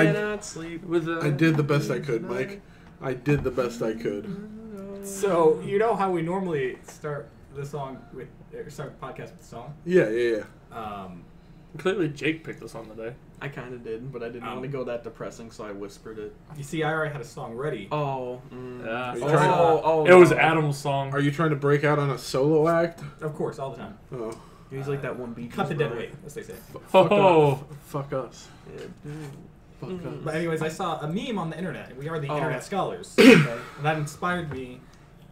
Cannot sleep with I did the best I could, Mike. I did the best I could. So, you know how we normally start the song with, or start the podcast with the song? Yeah. Clearly Jake picked the song today. I kind of did, but I didn't want to go that depressing, so I whispered it. You see, I already had a song ready. Oh. Yeah. It was Adam's song. Are you trying to break out on a solo act? Of course, all the time. Oh. He's like that one beat. Cut the dead weight, as they say. Fuck us. Yeah, Fuck us. But anyways, I saw a meme on the internet, and we are the internet scholars. Okay? And that inspired me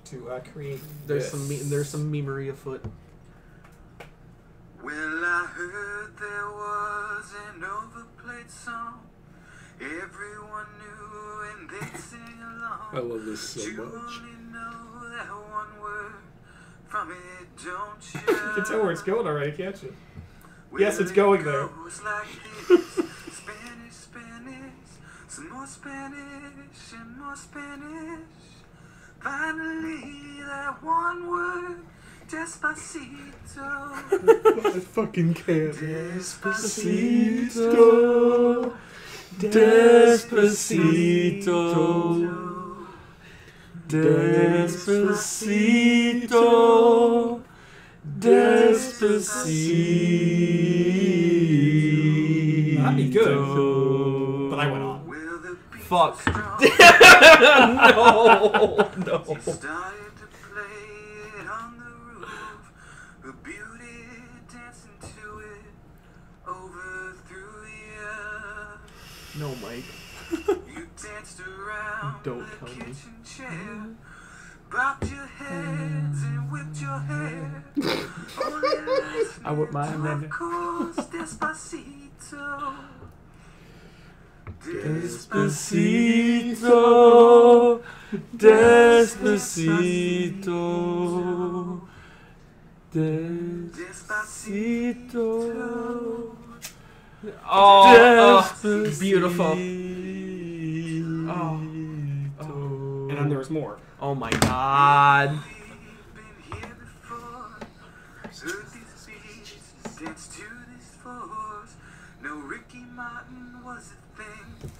to create There's this. there's some memery afoot. Well, I heard there was an overplayed song everyone knew and they'd sing along. I love this so you much. only know that one word from it, don't you? You can tell where it's going already, can't you? Well, Yes, it's going there. It goes like this. Spanish, Spanish, some more Spanish and more Spanish. Finally, that one word, Despacito. I fucking can't. Despacito. Despacito. Despacito. Despacito. That'd be good. But I went on. Well, the beat Fuck. was strong. No. She started to play it on the roof. Her beauty dancing to it over through the air. No, Mike. You danced around Don't the tell me. kitchen chair, bobbed your heads and whipped your hair. I whipped my Only hand. of course, Despacito. Despacito. Despacito. Despacito. Oh, beautiful. And then there was more. Oh my god. We've been here before, heard these beats, danced to these floors. No Ricky Martin was a thing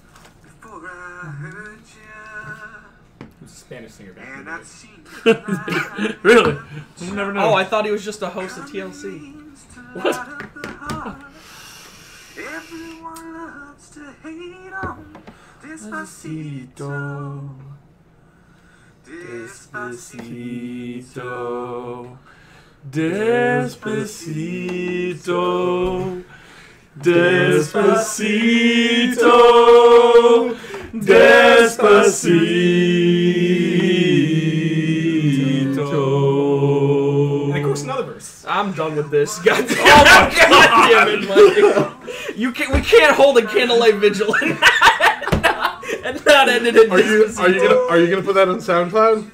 before I heard ya. Who's a Spanish singer back And then? I've seen you live. Really? You never know. Oh, I thought he was just a host of TLC. What? Everyone loves to hate on Despacito. Despacito. Despacito. Despacito. Despacito. And of course, another verse. I'm done with this. God damn it, Mike. We can't hold a candlelight vigil and not end it in Are you gonna put that on SoundCloud?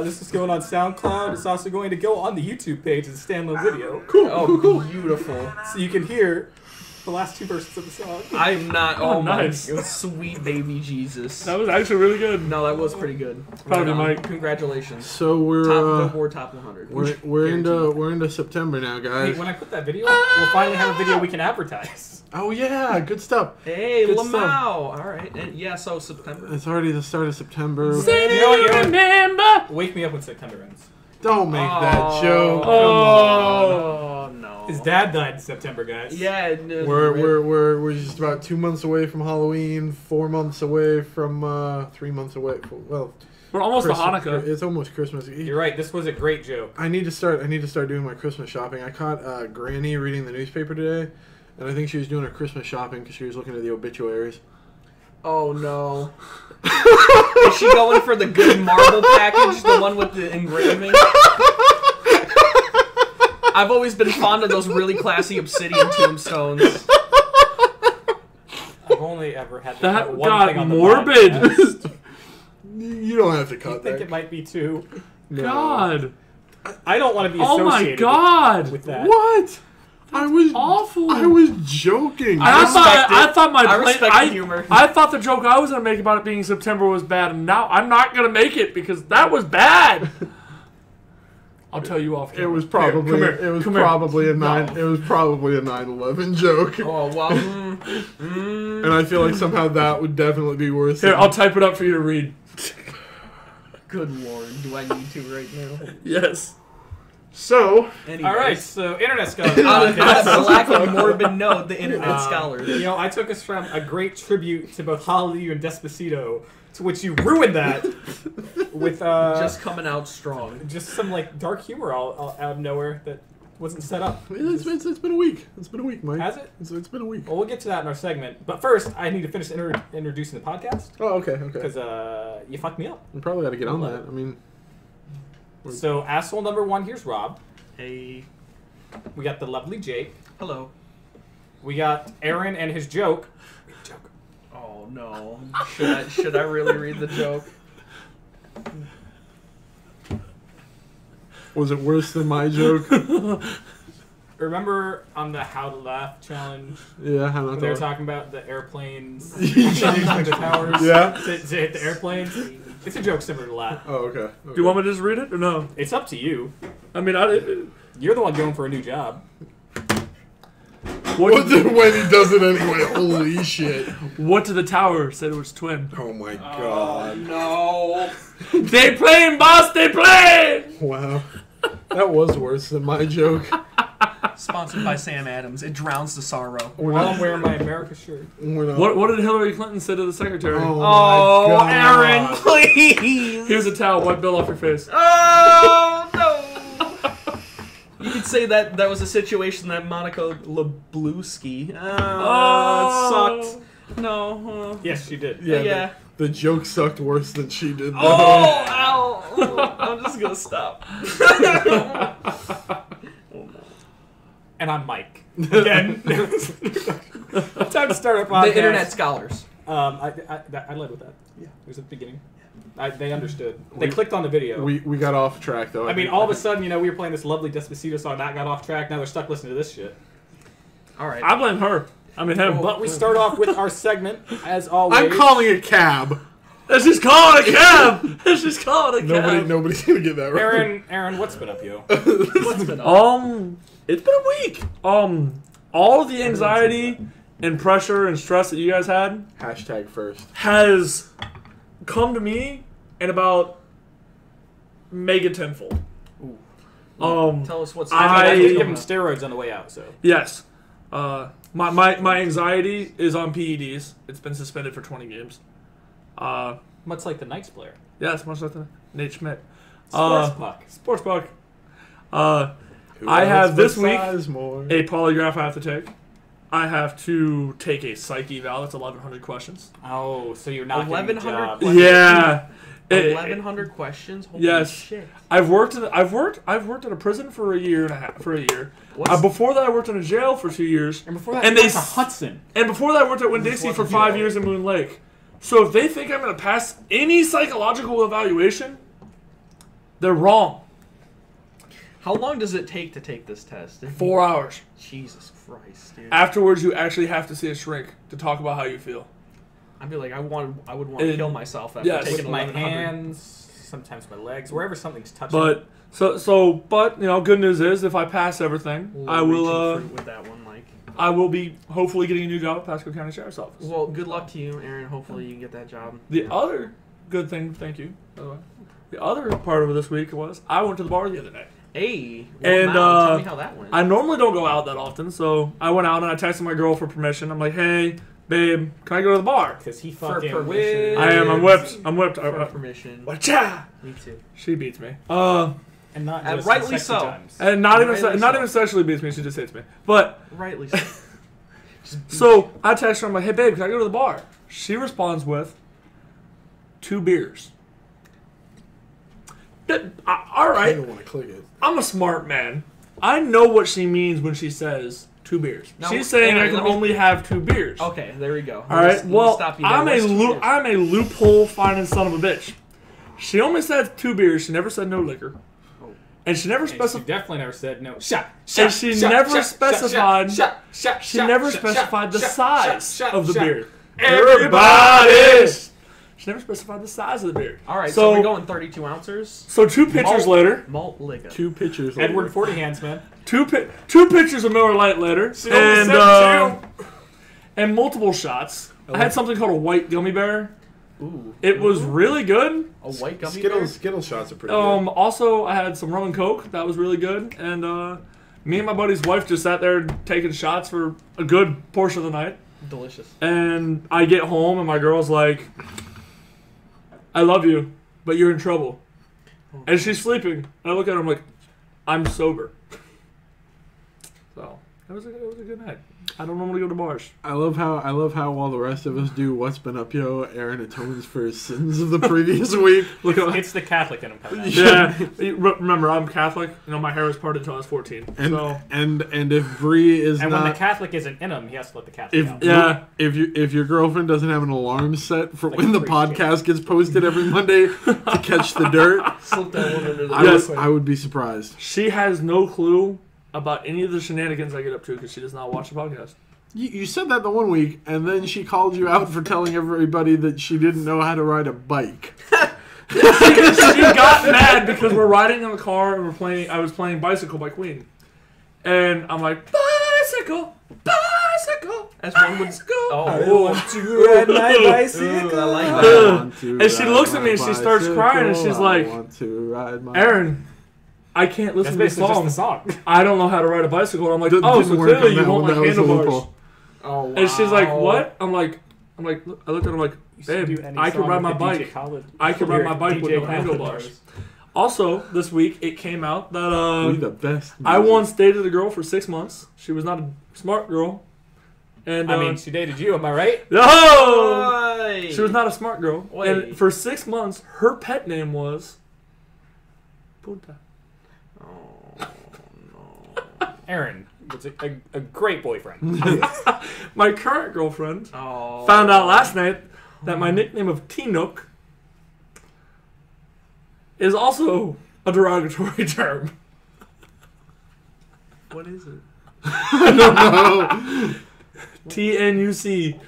This is going on SoundCloud. It's also going to go on the YouTube page as a standalone video. Cool. Beautiful. So you can hear the last two verses of the song. I'm not. Oh, Oh, nice. my sweet baby Jesus. That was actually really good. No, that was pretty good. Proud of you, on. Mike. Congratulations. So we're Billboard Top 100. we're into September now, Hey, guys. when I put that video up, we'll finally have a video we can advertise. Oh yeah, good stuff. Hey, Good Lamau. stuff. All right. And yeah, so September. It's already the start of September. You know what, Remember? Wake me up when September ends. Don't make that joke. Oh no. His dad died in September, guys. Yeah. We're just about 2 months away from Halloween, 4 months away from 3 months away. Well, We're almost to Christmas- Hanukkah. It's almost Christmas. You're right. This was a great joke. I need to start doing my Christmas shopping. I caught Granny reading the newspaper today, and I think she was doing her Christmas shopping because she was looking at the obituaries. Oh no. Is she going for the good marble package, the one with the engraving? I've always been fond of those really classy obsidian tombstones. I've only ever had That one got thing on the morbid. podcast. You don't have to I cut think that. it might be two. No. God. I don't want to be Oh my associated God. with that. What? I was Awful. I was joking. I respect thought my I plan- respect the humor. I thought the joke I was gonna make about it being September was bad, and now I'm not gonna make it because that was bad. I'll tell you off It camera. was probably Here, it was come here. probably a No. 9/11 joke. Oh wow. And I feel like somehow that would definitely be worse. Here, than- I'll type it up for you to read. Good lord, do I need to right now? Yes. So, Anyways. All right, so Internet Scholars. On podcast. a black and morbid note, the internet scholars. You know, I took us from a great tribute to both Hallelujah and Despacito, to which you ruined that with Just coming out strong. just some like dark humor all out of nowhere that wasn't set up. it's been a week. It's been a week, Mike. Has it? It's been a week. Well, we'll get to that in our segment. But first, I need to finish introducing the podcast Oh, okay. because you fucked me up. We probably got to get on that. I mean, So, asshole number 1, here's Rob. Hey. We got the lovely Jake. Hello. We got Aaron and his joke. Joke. Oh no. Should I really read the joke? was it worse than my joke? Remember on the How to Laugh challenge Yeah, I when don't they were know. talking about the airplanes using the towers Yeah. to hit the airplanes? It's a joke similar to that. Oh, okay. Do you want me to just read it or no? It's up to you. I mean, You're the one going for a new job. What when he does it anyway? Holy shit! What did the tower said it was twin? Oh my god! No. They playing, boss. They playing. Wow, that was worse than my joke. Sponsored by Sam Adams. It drowns the sorrow. We're While not- I'm wearing my America shirt. we're not- What did Hillary Clinton say to the secretary? Oh, Oh, my God. Aaron, please. Here's a towel. Wipe Bill off your face. Oh no. You could say that was a situation that Monica Lewinsky. Oh. It sucked. No. Yes, she did. Yeah, Yeah. The joke sucked worse than she did. Though. Oh, ow. Oh, I'm just gonna stop. And I'm Mike. Again. Time to start our podcast. The internet scholars. I led with that. Yeah. It was at the beginning. They understood. They clicked on the video. We got off track though. I mean, all of a sudden, we were playing this lovely Despacito song. That got off track. Now they're stuck listening to this shit. All right. I blame her. I mean him. But we start off with our segment, as always. I'm calling a cab. Let's just call it a cab. Let's just call it a cab. Nobody's gonna get that right. Aaron, what's been up, yo? What's been up? It's been a week. All of the anxiety and pressure and stress that you guys had Hashtag first. has come to me in about mega tenfold. Tell us what's. I I- give him steroids on the way out, so. Yes. My anxiety is on PEDs. It's been suspended for 20 games. Much like the Knights player. Yes, much like the Nate Schmidt. Sports puck. Sports buck. Who I have else this but week size more? a polygraph I have to take. I have to take a psych eval. That's 1,100 questions. Oh, so you're not 1,100 getting a job. questions? Yeah. 1,100 questions. Holy Yes. shit. I've worked at a prison for a year and a half. What's- Before that, I worked in a jail for 2 years. And before that, And you they went to s- Hudson. And before that, I worked at Winn-Dixie for 5 years in Moon Lake. So if they think I'm going to pass any psychological evaluation, they're wrong. How long does it take to take this test? 4 hours. Jesus Christ, dude. Afterwards, you actually have to see a shrink to talk about how you feel. I'd be like, I would want to kill myself after yes. taking With my 1,100. hands, sometimes my legs, wherever something's touching. But good news is if I pass everything, I Reaching will fruit with that one, Mike. I will be hopefully getting a new job at Pasco County Sheriff's Office. Well, good luck to you, Aaron. Hopefully you get that job. The other good thing, thank you, by the way. The other part of this week was I went to the bar the other night. Hey, And, tell me how that went. I normally don't go out that often, so I went out and I texted my girl for permission. I'm like, hey, babe, can I go to the bar? because he For fucking permission. whipped. I am. I'm whipped. I'm whipped. For permission. Wacha! Me too. She beats me. And not And just rightly sexy so. times. And not even Rightly not so. even sexually beats me. She just hates me. But Rightly so. so I text her. I'm like, hey, babe, can I go to the bar? She responds with 2 beers. All I right. don't want to click it. I'm a smart man. I know what she means when she says 2 beers. Now, She's saying Aaron, I can let me- only have 2 beers. Okay, there we go. All right. Let me Well, stop you there. I'm What's 2 beers? I'm a loophole finding son of a bitch. She only said 2 beers. She never said no liquor, and she never And she specified. definitely never said no. Shot. And she never specified. She never specified the size of the beer. Everybody. Everybody. She never specified the size of the beer. All right, so we're going 32 ounces. So 2 pitchers later. Malt liquor. 2 pitchers later. Edward 40 hands, man. 2 pitchers of Miller Lite later. She only said 2. And multiple shots. I had something called a white gummy bear. Ooh. It was really good. A white gummy bear? Skittles shots are pretty good. Also, I had some rum and coke. That was really good. And me and my buddy's wife just sat there taking shots for a good portion of the night. Delicious. And I get home and my girl's like, I love you, but you're in trouble. And she's sleeping. And I look at her, I'm like, I'm sober. So, it was a good night. I don't normally go to bars. I love how while the rest of us do what's been up, yo, Aaron atones for his sins of the previous week. Look at It's the Catholic in him coming out. yeah. Remember, I'm Catholic. You know, my hair was parted until I was 14. And so and if Bree is And not, when the Catholic isn't in him, he has to let the Catholic out. yeah. if your girlfriend doesn't have an alarm set for Like when the a priest, podcast gets posted every Monday to catch the dirt, Slip that one under the Yes. I would be surprised. She has no clue about any of the shenanigans I get up to because she does not watch the podcast. You said that the one week, and then she called you out for telling everybody that she didn't know how to ride a bike. She got mad because we're riding in the car and I was playing Bicycle by Queen. And I'm like, bicycle, bicycle, As one would bicycle. I want to ride my bicycle. I like I that. want to And she ride looks at my me and she starts crying and she's bicycle. like, I want to ride my Aaron, I can't That's listen to the basically just song. the song. I don't know how to ride a bicycle. And I'm like, Didn't oh, so work on clearly you that won't one. like That was a handlebars. loophole. Oh, wow. And she's like, what? I'm like, I looked at her like, babe, I can ride my bike. I can ride my bike with no handlebars. Also, this week it came out that We the best. I once dated a girl for 6 months. She was not a smart girl. And I mean, she dated you, am I right? no, Oi. she was not a smart girl. Wait. And for 6 months, her pet name was Punta. Oh, Aaron was a great boyfriend. My current girlfriend oh. found out last night that my nickname of T-Nook is also a derogatory term. What is it? I don't know. T-N-U-C.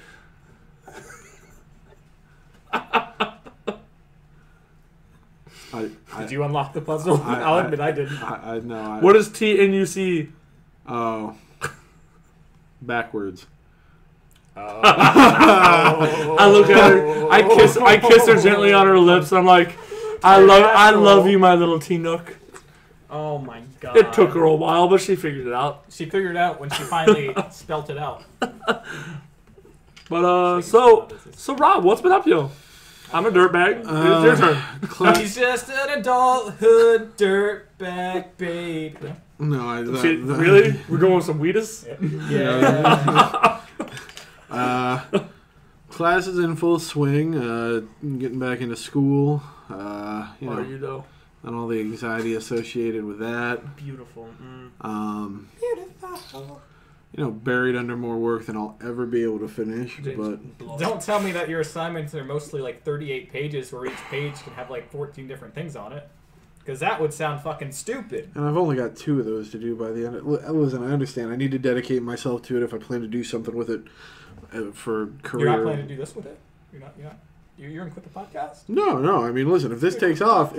Did you unlock the puzzle? I'll admit I didn't. I know. What is T-N-U-C? Oh. Backwards. I look at her. I kiss her gently on her lips. I'm like, I love you, my little T-Nook. Oh my god. It took her a while, but she figured it out. She figured it out when she finally spelt it out. But so Rob, what's been up, yo? I'm a dirtbag. It's your turn. He's just an adulthood dirtbag babe. No, Really? We're going with some Wheatus? Yeah. Class is in full swing. Getting back into school. Are you though? And all the anxiety associated with that. Beautiful. Beautiful. Buried under more work than I'll ever be able to finish. James, But Don't tell me that your assignments are mostly like 38 pages where each page can have like 14 different things on it. Because that would sound fucking stupid. and I've only got 2 of those to do by the end. Listen, I understand. I need to dedicate myself to it if I plan to do something with it for career. You're not planning to do this with it? You're going to quit the podcast? No. I mean, listen. If this takes off,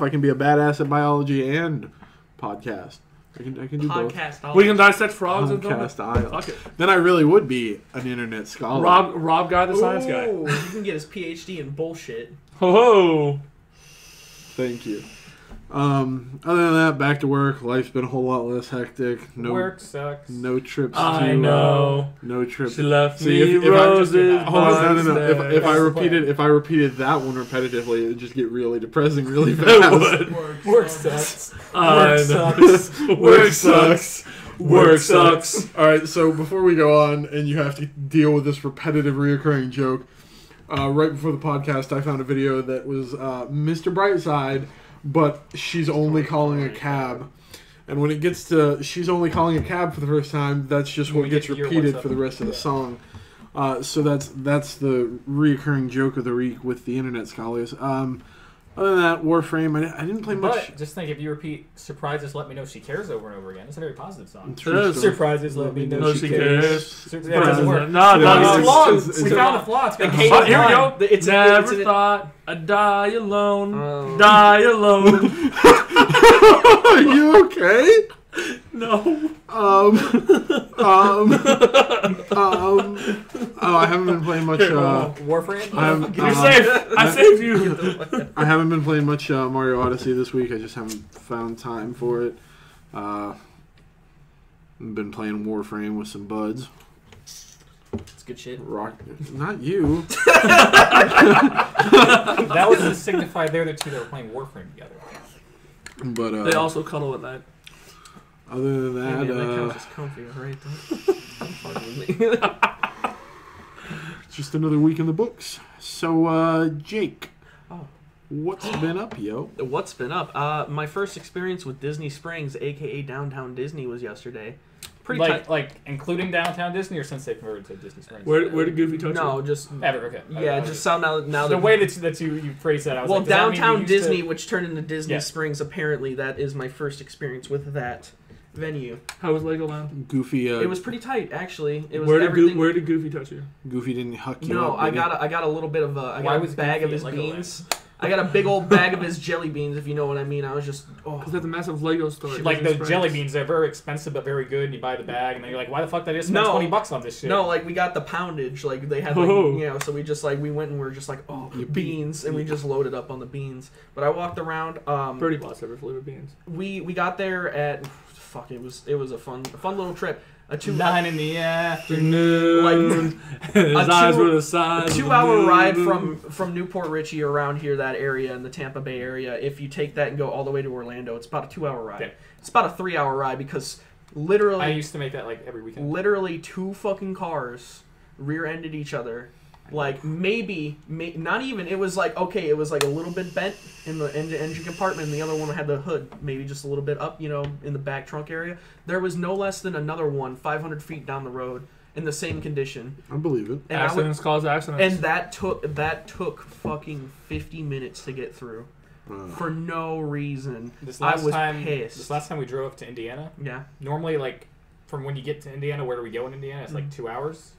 I can be a badass at biology and podcast. I can do both. Podcast. We can dissect frogs and Podcast all that. aisle. Fuck it. Then I really would be an internet scholar. Rob guy, the science guy. Ooh, he can get his PhD in bullshit. Ho Thank you. Other than that, back to work. Life's been a whole lot less hectic. No, Work sucks. no trips. I know. No trips. She left See, me if I- roses. Hold on, no. by If I stairs. repeated that one repetitively, it would just get really depressing really It fast. would. Work sucks. I Work know. sucks. Work sucks. Work sucks. All right, so before we go on, and you have to deal with this repetitive, reoccurring joke, right before the podcast, I found a video that was Mr. Brightside, but she's only calling a cab. And when it gets to she's only calling a cab for the first time, that's just what We gets get to hear repeated what's for the up. rest of the song. So that's the reoccurring joke of the week with the internet scholars. Other than that, Warframe, I didn't play much. But just think, if you repeat "Surprises Let Me Know She Cares" over and over again, it's a very positive song. True story. Surprises Let Me Know She Cares. Yeah, it doesn't work. No, Yeah, it's it's- long. it's- We found the flaw. It's got Okay, Oh, here we go. It's Never it's thought I'd die alone. Oh. Die alone. Are you okay? No. Oh, I haven't been playing much. Warframe. You're safe. I saved you. I haven't been playing much Mario Odyssey this week. I just haven't found time for it. I've been playing Warframe with some buds. It's good shit. Rock, not you. That was to signify they're the two that were playing Warframe together. But They also cuddle at night. other than Hey, that, man, that couch is comfy, right? Don't fuck with me. just another week in the books. So, Jake, Oh. what's been up, yo? What's been up? My first experience with Disney Springs, aka Downtown Disney, was yesterday. Pretty tight. Like including Downtown Disney, or since they converted to Disney Springs. Where did Goofy touch No, you? just Ever, okay. yeah, just sound now The that way that you phrased that, I was well, like, does that mean Downtown you used Disney, to- which turned into Disney Yeah. Springs, apparently that is my first experience with that venue. How was Legoland? Goofy. It was pretty tight, actually. It was Where did everything. where did Goofy touch you? Goofy didn't huck you No, up. I did he? got a little bit of a Why a was bag of Goofy his at Legoland? beans. I got a big old bag of his jelly beans, if you know what I mean. I was just Because that's a massive Lego store. at Like Disney those Springs. jelly beans, they're very expensive but very good. And you buy the bag, and then you're like, "Why the fuck did I just spend No. $20 on this shit?" no, like we got the poundage, like they had, like, Oh. you know. So we just like we went and we are just like, oh, beans, and we just loaded up on the beans. But I walked around. Birdie Boss ever flavored beans. We got there at fuck. It was a fun little trip. A 9 in the afternoon. Afternoon. His eyes were the size. A 2-hour ride from Newport Richie around here, that area in the Tampa Bay area. If you take that and go all the way to Orlando, it's about a 2-hour ride. Yeah. It's about a 3-hour ride because I literally used to make that like every weekend. literally 2 fucking cars rear-ended each other. Like maybe not even. It was like okay, it was like a little bit bent in the engine compartment, and the other one had the hood maybe just a little bit up, you know, in the back trunk area. There was no less than another one 500 feet down the road in the same condition. I believe it. And Accidents cause accidents. and that took fucking 50 minutes to get through for no reason. This I last was time, pissed. This last time we drove to Indiana. Yeah, Normally, like from when you get to Indiana, where do we go in Indiana? It's like 2 hours.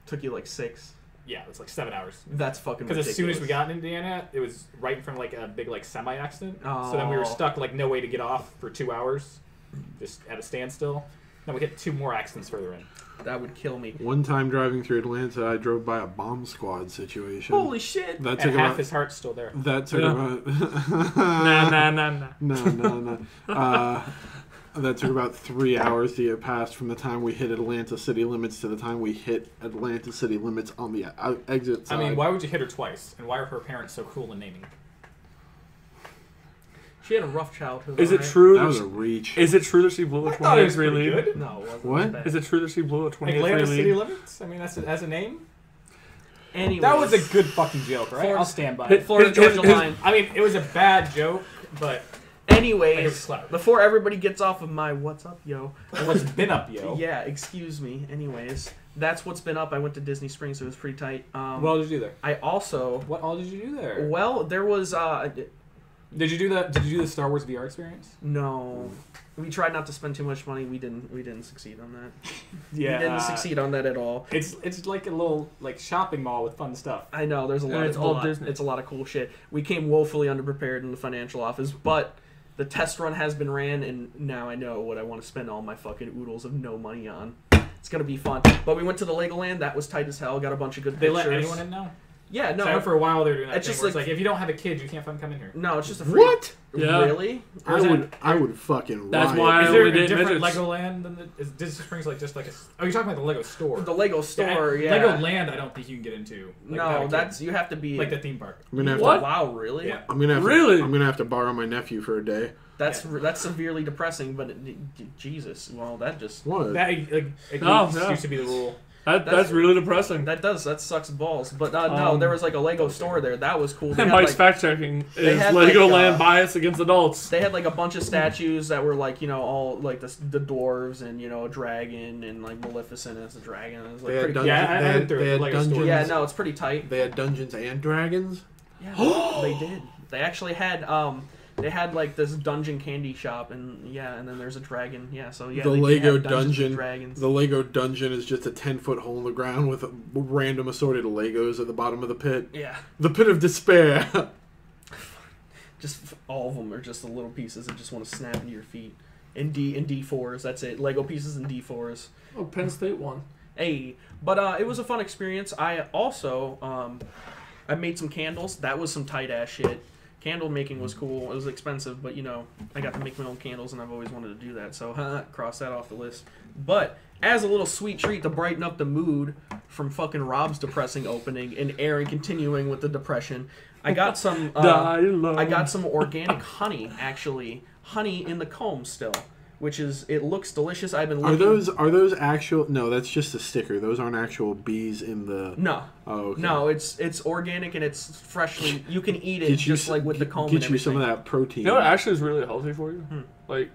took you like 6. Yeah, it's like 7 hours. That's fucking Because ridiculous. as soon as we got in Indiana, it was right in front of like a big like semi accident. So then we were Oh. stuck like no way to get off for 2 hours, just at a standstill. Then we hit 2 more accidents further in. That would kill me. One time driving through Atlanta, I drove by a bomb squad situation. Holy shit! That And took half about. his heart's still there. That took Yeah. about. Nah. No. That took about 3 hours to get past from the time we hit Atlanta city limits to the time we hit Atlanta city limits on the exit I side. mean, why would you hit her twice? And why are her parents so cruel in naming? She had a rough childhood. Is it alright? true? That was a reach. Is it true that she blew a I thought it was 28-3 pretty lead? good. No, it wasn't. What? It was bad. Is it true that she blew a 28-3 Atlanta City lead? Limits? I mean, that's as a name. Anyways, That was a good fucking joke, right? Florida- I'll stand by it. Florida Georgia his- line. I mean, it was a bad joke, but it was Anyways, clever. before everybody gets off of my "What's up, yo?" What's been up, yo? Yeah, excuse me. Anyways, that's what's been up. I went to Disney Springs, so it was pretty tight. What all did you do there? I also, What all did you do there? well, there was Did you do the Star Wars VR experience? no. We tried not to spend too much money. We didn't succeed on that. Yeah. We didn't succeed on that at all. It's like a little like shopping mall with fun stuff. I know there's a lot. And it's all Disney. It's a lot of cool shit. We came woefully underprepared in the financial office, but the test run has been ran, and now I know what I want to spend all my fucking oodles of no money on. It's gonna be fun. But we went to the Legoland. That was tight as hell. Got a bunch of good They pictures. let anyone in now? Yeah, no. So for a while they were doing that It's thing just where it's like- like if you don't have a kid, you can't fucking come in here. No, it's just a free. What? Yeah. Really? I would fucking. That's riot. why Is I there only a date different midgets. Legoland than is Disney Springs like just like a? Oh, you're talking about the Lego store. The Lego store, yeah. Legoland, I don't think you can get into. Like, without a No, kid. that's you have to be like the theme park. I'm gonna have What? to. Wow, really? Yeah. I'm gonna have Really? To, I'm gonna have to borrow my nephew for a day. That's severely depressing, but Jesus, well, that just What? That like, it No, used no. to be the rule. That's really depressing. that sucks balls. But no, there was like a Lego store there. That was cool. They And had, Mike's like, fact checking they is had, like, Legoland bias against adults. they had like a bunch of statues that were like, you know, all like the dwarves and, you know, a dragon and like Maleficent as a dragon. It was like They had pretty dungeons. Yeah, I they went had, through they the had Lego dungeons. store. Yeah, no, it's pretty tight. They had Dungeons and Dragons. Yeah, they did. They actually had they had like this dungeon candy shop, and and then there's a dragon. Yeah, so yeah. The they Lego have Dungeons and dungeon. Dragons. The Lego dungeon is just a 10-foot hole in the ground with random assorted Legos at the bottom of the pit. Yeah. The pit of despair. Just all of them are just the little pieces that just want to snap into your feet. In D4s, that's it. Lego pieces and D4s. Oh, Penn State won. Hey, but it was a fun experience. I also I made some candles. That was some tight ass shit. Candle making was cool. It was expensive, but I got to make my own candles, and I've always wanted to do that. So cross that off the list. But as a little sweet treat to brighten up the mood from fucking Rob's depressing opening and Aaron continuing with the depression, I got some. I got some organic honey. Actually, honey in the comb still. Which is, it looks delicious. I've been looking. Are those actual? No, that's just a sticker. Those aren't actual bees in the. No. Oh, okay. No, it's organic and it's freshly. You can eat it just like with the comb. Get and you some of everything. that protein. You know what actually is really healthy for you? Like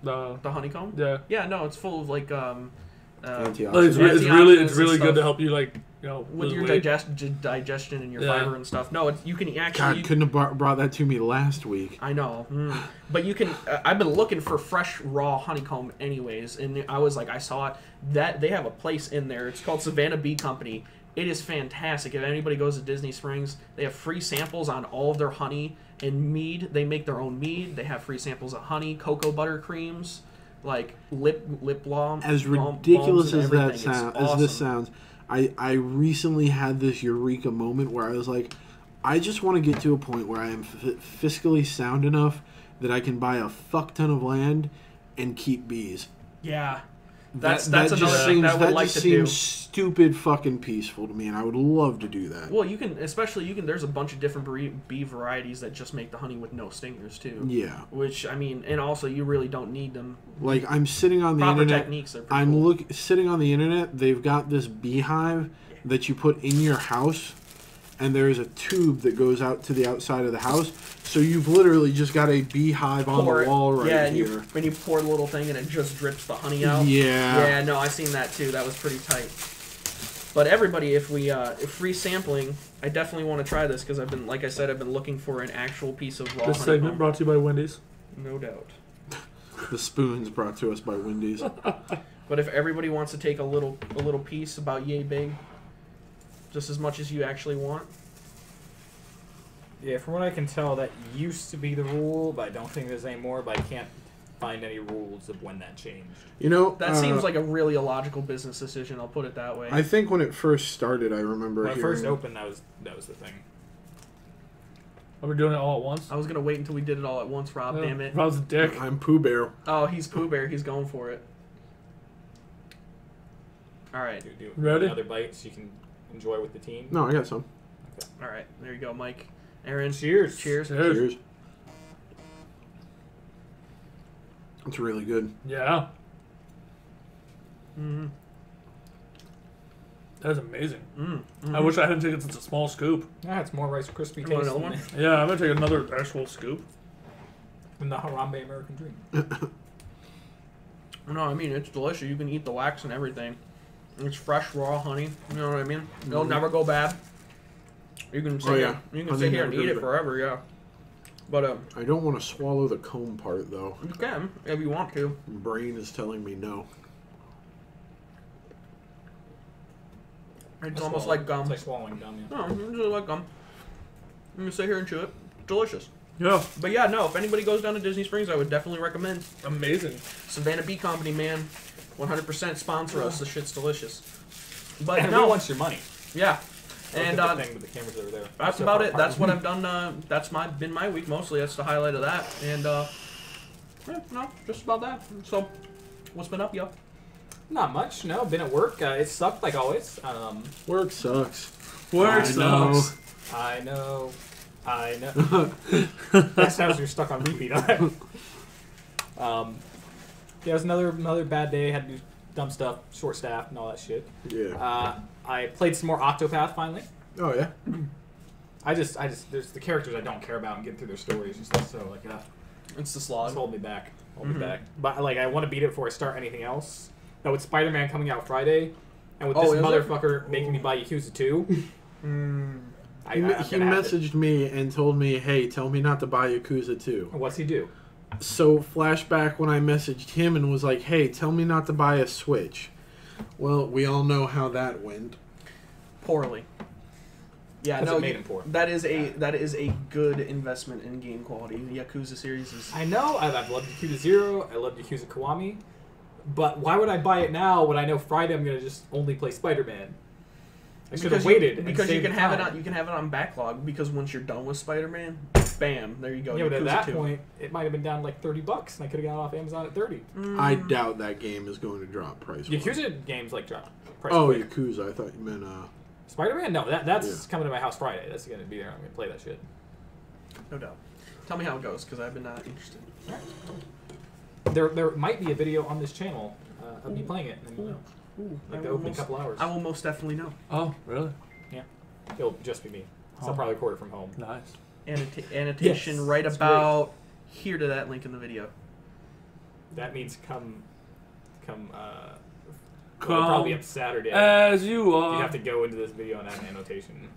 the honeycomb. Yeah. Yeah, no, it's full of like Antioxidants. Like, it's Antioxidants really and good to stuff. help you with lose your weight. digestion and your Yeah. fiber and stuff. No, you can actually. God, couldn't have brought that to me last week. I know, but you can. I've been looking for fresh raw honeycomb, anyways, and I was like, I saw it. That they have a place in there. It's called Savannah Bee Company. It is fantastic. If anybody goes to Disney Springs, they have free samples on all of their honey and mead. They make their own mead. They have free samples of honey, cocoa butter creams, like lip balm. As balms ridiculous and as that everything. It's sounds, awesome. as this sounds, I recently had this eureka moment where I was like, I just want to get to a point where I am fiscally sound enough that I can buy a fuck ton of land and keep bees. Yeah. That's that another just thing seems, that I would that like just to seems do. stupid fucking peaceful to me, and I would love to do that. Well, you can, there's a bunch of different bee varieties that just make the honey with no stingers, too. Yeah. Which, I mean, and also you really don't need them. Like, I'm sitting on the Proper internet. techniques are pretty cool. Sitting on the internet, they've got this beehive that you put in your house, and there's a tube that goes out to the outside of the house. So you've literally just got a beehive on the wall right here. And you pour the little thing and it just drips the honey out. Yeah. Yeah, no, I seen that too. That was pretty tight. But everybody, if free sampling, I definitely want to try this because I've been, like I said, I've been looking for an actual piece of raw This honeycomb. segment brought to you by Wendy's. No doubt. The spoons brought to us by Wendy's. But if everybody wants to take a little piece about yay big, just as much as you actually want. Yeah, from what I can tell, that used to be the rule, but I don't think there's any more. But I can't find any rules of when that changed. You know, That seems like a really illogical business decision. I'll put it that way. I think when it first started, I remember When it hearing... first opened, that was the thing. Are we doing it all at once? I was gonna wait until we did it all at once, Rob. Yeah. Damn it. Rob's a dick. I'm Pooh Bear. Oh, he's Pooh Bear. He's going for it. All right. Do Ready? another bite so you can enjoy with the team. No, I got some. All right. There you go, Mike. Aaron. Cheers. Cheers. Cheers. It's really good. Yeah. Mm-hmm. That's amazing. Mm-hmm. I wish I hadn't taken such a small scoop. Yeah, it's more Rice Krispie You want taste another one? Yeah, I'm gonna take another actual scoop. than the Harambe American Dream. No, I mean, it's delicious. You can eat the wax and everything. It's fresh, raw honey. You know what I mean? It'll never go bad. You can sit here. You can Honey sit here never and eat goes it bad. forever, yeah. But I don't want to swallow the comb part, though. you can if you want to. Brain is telling me no. It's almost like gum. It's like swallowing gum, yeah. No, it's really like gum. You can sit here and chew it. Delicious. Yeah. But yeah, no, if anybody goes down to Disney Springs, I would definitely recommend Amazing. Savannah Bee Company, man. 100% sponsor us. This shit's delicious. But And no, we want your money. yeah. And And thing with the cameras over there. that's So about far, it. That's what I've done. That's been my week mostly. That's the highlight of that. And yeah, no, just about that. So, what's been up, yo? Not much. No, been at work. It sucked like always. Work sucks. Work I know. sucks. I know. That sounds you're stuck on repeat. Yeah, it was another bad day. Had to do dumb stuff, short staff, and all that shit. Yeah. I played some more Octopath finally. Oh, yeah? I just there's the characters I don't care about and get through their stories and stuff. So like, It's the just slog. hold me back. Hold me back. But like, I want to beat it before I start anything else. Now with Spider-Man coming out Friday, and with this is it? motherfucker making me buy Yakuza 2, He messaged me and told me, "Hey, tell me not to buy Yakuza 2." What's he do? So flashback when I messaged him and was like, "Hey, tell me not to buy a Switch." Well, we all know how that went. Poorly. Yeah, Because no, it made him poor. that is a good investment in game quality. The Yakuza series is. I know. I've loved Yakuza 0. I loved Yakuza Kiwami. But why would I buy it now when I know Friday I'm going to just only play Spider-Man? I should have waited. Because and you can saved have it time. on. You can have it on backlog. Because once you're done with Spider-Man, bam, there you go. Yeah, but at Yakuza that 2. point, it might have been down like $30, and I could have got it off Amazon at $30. I doubt that game is going to drop price. Yakuza games like drop price. Oh, quick. Yakuza. I thought you meant Spider-Man? No, that's Yeah. coming to my house Friday. That's going to be there. I'm going to play that shit. No doubt. Tell me how it goes, because I've been interested. There might be a video on this channel of me playing it. And, like the opening couple hours. I will most definitely know. Oh, really? Yeah. It'll just be me. So I'll Oh. probably record it from home. Nice. Annotation Yes, right it's about here to that link in the video. That means come Come probably up Saturday. as you are. You have to go into this video and add an annotation.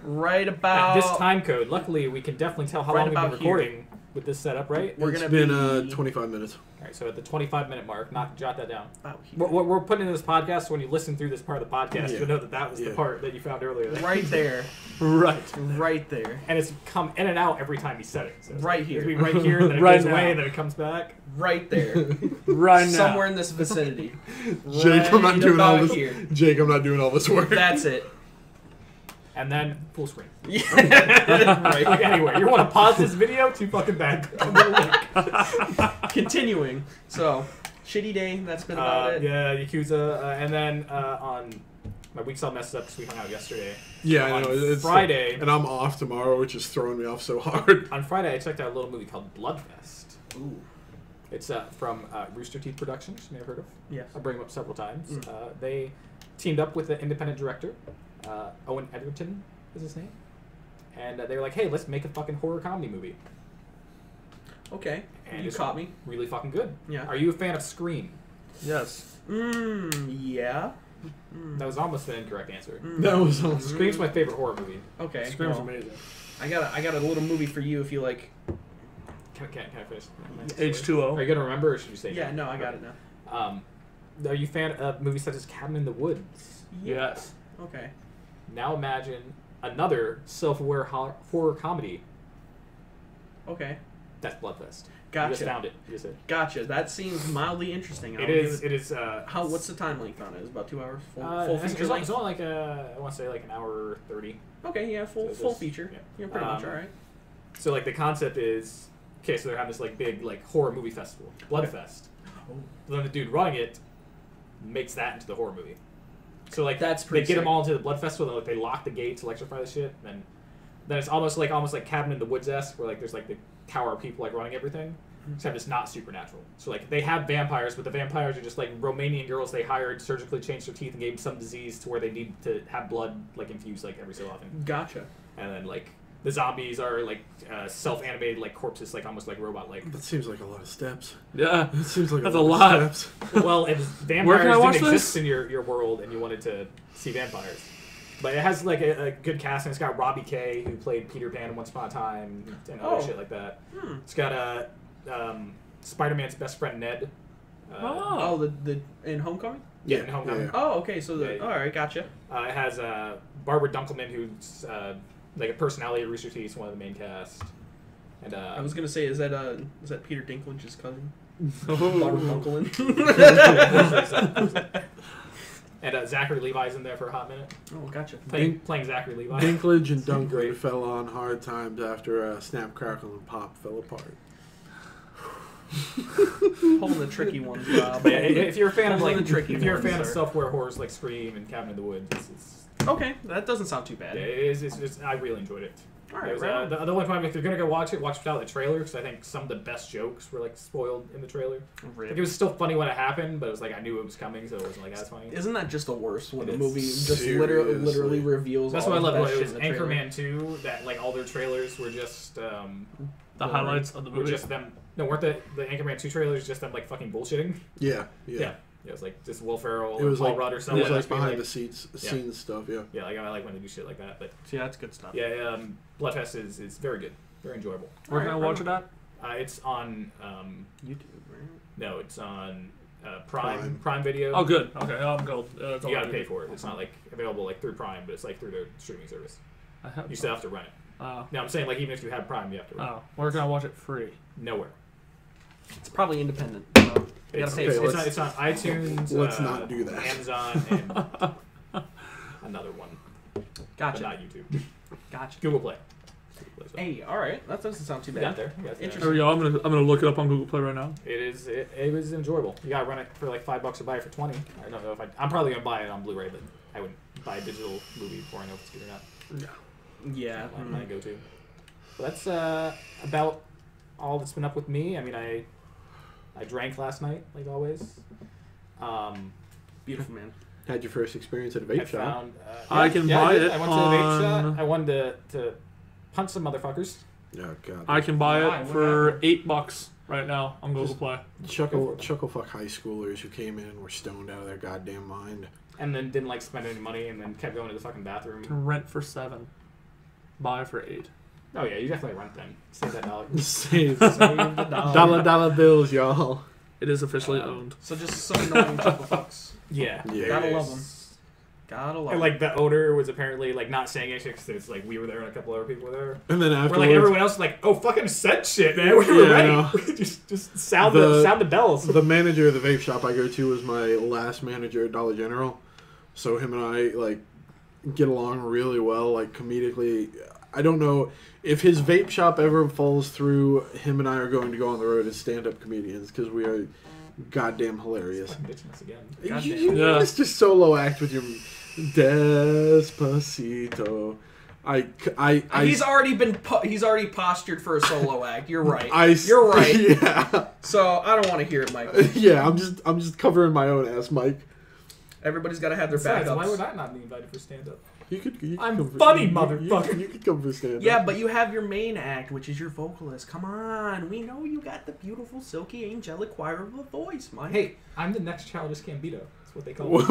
Right At about this time code, luckily we can definitely tell how Right long we've been about here. recording with this setup, right? We're It's gonna been be 25 minutes. All right, so at the 25-minute mark, jot that down. about here. We're putting in this podcast, so when you listen through this part of the podcast, Yeah. you'll know that was the Yeah. part that you found earlier. Right there, Right. right there, And it's come in and out every time you said it. So it's Right like, here. It'll be right here, and then it Right goes now. away, and then it comes back. right there, Right now. somewhere in this vicinity. Jake, I'm not Right doing all about this. here. Jake, I'm not doing all this work. That's it. And then full screen. Right. Like, anyway, you want to pause this video? Too fucking bad. Continuing. So, shitty day. That's been about it. Yeah, Yakuza. And then on my week's all messed up because we hung out yesterday. Yeah, On I know. It's Friday. and I'm off tomorrow, which is throwing me off so hard. On Friday, I checked out a little movie called Bloodfest. Ooh. It's from Rooster Teeth Productions. You may have heard of. Yes. I bring them up several times. They teamed up with the independent director, Owen Edgerton is his name. And they were like, hey, let's make a fucking horror comedy movie. Okay. And You it's caught me. Really fucking good. Yeah. Are you a fan of Scream? Yes. Yeah. That was almost the incorrect answer. That was awesome. Scream's my favorite horror movie. Okay. Scream's well, amazing. I got a little movie for you if you like. Can I finish? H2O. Are you gonna remember, or should you say? Yeah. No, I got it now. Are you a fan of movies such as Cabin in the Woods? Yes. Okay. Now imagine another self-aware horror comedy. Okay. That's Bloodfest. Gotcha. You just found it. You just said. Gotcha. That seems mildly interesting. It is. It is. How? What's the time length on it? Is it about 2 hours? Full it's feature only length. like I want to say like an hour 30. Okay. Yeah. Full So this- feature. yeah. Yeah. Pretty much. All right. So like the concept is okay. So they're having this like big like horror movie festival, Bloodfest. Oh. Then the dude running it makes that into the horror movie. So like That's they pretty get them sick. all into the Blood Festival, and like they lock the gates, electrify the shit, and then it's almost like Cabin in the Woods esque, where like there's like the tower of people like running everything, except it's not supernatural. So like they have vampires, but the vampires are just like Romanian girls they hired, surgically changed their teeth, and gave them some disease to where they need to have blood like infused like every so often, Gotcha. and then like the zombies are like self-animated like corpses, like almost like robot like. That seems like a lot of steps. Yeah. That seems like That's a a lot lot. of steps. Well, if Where can I vampires watch didn't exist this? in your world and you wanted to see vampires. But it has like a good casting. It's got Robbie Kay, who played Peter Pan in Once Upon a Time, and other Oh. shit like that. Hmm. It's got Spider-Man's best friend Ned. Oh, the in Homecoming. Yeah, in Homecoming. yeah. Oh, okay. So the Yeah. all right, gotcha. It has Barbara Dunkelman, who's like a personality at Rooster Teeth, one of the main cast. And I was gonna say, is that Peter Dinklage's cousin? Oh. Barbara Dunkelman. and Zachary Levi's in there for a hot minute, Oh, gotcha. playing Zachary Levi. Dinklage and Dunkley Great. fell on hard times after Snap, Crackle, and Pop fell apart. Pulling the tricky ones, Rob. But yeah, if you're a fan of Pulling like the tricky if you're a ones, fan of sir. self-aware horrors like Scream and Cabin in the Woods, it's Okay, that doesn't sound too bad. yeah, it is. It's I really enjoyed it. All right, There's, right on. the only point, if you're gonna go watch it, watch without the trailer, because I think some of the best jokes were like spoiled in the trailer. Like it was still funny when it happened, but it was like I knew it was coming, so it wasn't like as funny. Isn't that just the worst when It the is. movie just Seriously. literally reveals? That's all what I the love about best it. It shit was in the trailer? Anchorman 2, that like all their trailers were just The highlights of the were movie. just them. No, weren't the Anchorman 2 trailers just them like fucking bullshitting? Yeah. Yeah. Yeah, it's like just Will Ferrell It or was Paul like Rudd or it something. was like just being behind the scenes stuff. Yeah. Yeah, like I like when they do shit like that. But See, that's good stuff. yeah, Bloodfest is very good, very enjoyable. Where can I watch it at? It's on YouTube, right? no, it's on Prime Video. Oh, good. Okay, I'm gold. That's all You I gotta need. pay for it. It's not like available like through Prime, but it's like through their streaming service. I have. You still have to run it. Oh. No, I'm saying like even if you have Prime, you have to run it. Oh. Where can I watch it free? Nowhere. It's probably independent. So you It's, gotta pay it's, for it's, it. on, it's on iTunes. Let's not do that. Amazon and another one, but Gotcha. not YouTube. Gotcha. Google Play. Hey, all right. That doesn't sound too We bad. got there. We got there. There we go. I'm gonna look it up on Google Play right now. It was enjoyable. You gotta run it for like $5 or buy it for 20. I don't know if I'm probably gonna buy it on Blu-ray, but I wouldn't buy a digital movie before I know if it's good or not. Yeah. That's my go-to. But that's about all that's been up with me. I mean, I drank last night, like always. Beautiful, man. Had your first experience at a vape I shop. found. I can buy did. it I went to the vape on- shop. I wanted to punch some motherfuckers. Oh god. I can buy Why? it What for happened? $8 right now on Google Play. chuckle fuck high schoolers who came in and were stoned out of their goddamn mind. And then didn't like spend any money, and then kept going to the fucking bathroom. Can rent for $7, buy for $8. Oh yeah, you definitely rent them. Save that dollar. Save Save the dollar bills, y'all. It is officially owned. So just some annoying chuckle fucks. Yeah. Yeah. Gotta love them. Gotta love And 'em. like the owner was apparently like not saying anything because it's like we were there and a couple other people were there. And then Where afterwards, like everyone else was like, oh fucking said shit, man. We were Yeah, I know. ready. just sound the bells. the manager of the vape shop I go to was my last manager at Dollar General, so him and I like get along really well, like comedically. I don't know if his vape shop ever falls through. Him and I are going to go on the road as stand-up comedians because we are goddamn hilarious. Fucking bitching us again. You Yeah. Mr. Solo Act with your Despacito. He's already postured for a solo act. You're right. You're You're right. Yeah, So I don't want to hear it, Michael. yeah. I'm just covering my own ass, Mike. Everybody's got to have their Besides, backups. why would I not be invited for stand-up? You could I'm come for- funny, you- motherfucker. You could come for stand-up. Yeah, but you have your main act, which is your vocalist. Come on, we know you got the beautiful, silky, angelic choir of a voice, Mike. Hey, I'm the next Childish Gambino. That's what they call What?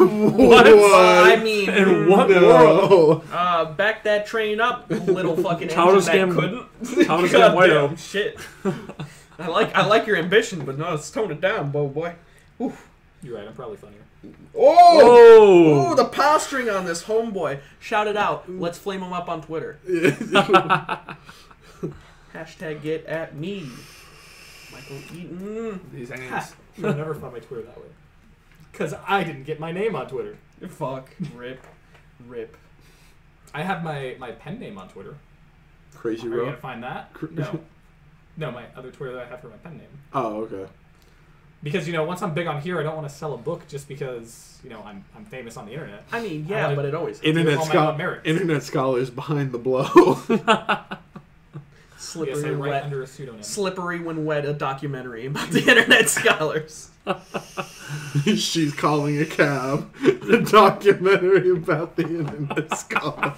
me. I mean, In what world? No. back that train up, little fucking Childish engine that Gam- couldn't. Childish Goddamn Gambino. shit. I like your ambition, but no, let's tone it down, boy. Oof. You're right. I'm probably funnier. Oh! Oh! The posturing on this homeboy. Shout it out. Let's flame him up on Twitter. Hashtag get at me. Michael Eaton. These Ha, hands. You'll never find my Twitter that way. Because I didn't get my name on Twitter. Fuck. Rip. I have my pen name on Twitter. Crazy Are you going bro. to find that? No. No, my other Twitter that I have for my pen name. Oh, okay. Because, once I'm big on here, I don't want to sell a book just because, I'm famous on the internet. I mean, I yeah, wanna- but it always Internet all my own merits. Internet scholars behind the blow. slippery Yes, I when write wet. under a pseudonym. Slippery when wet, a documentary about the internet scholars. She's calling a cab. A documentary about the internet scholar.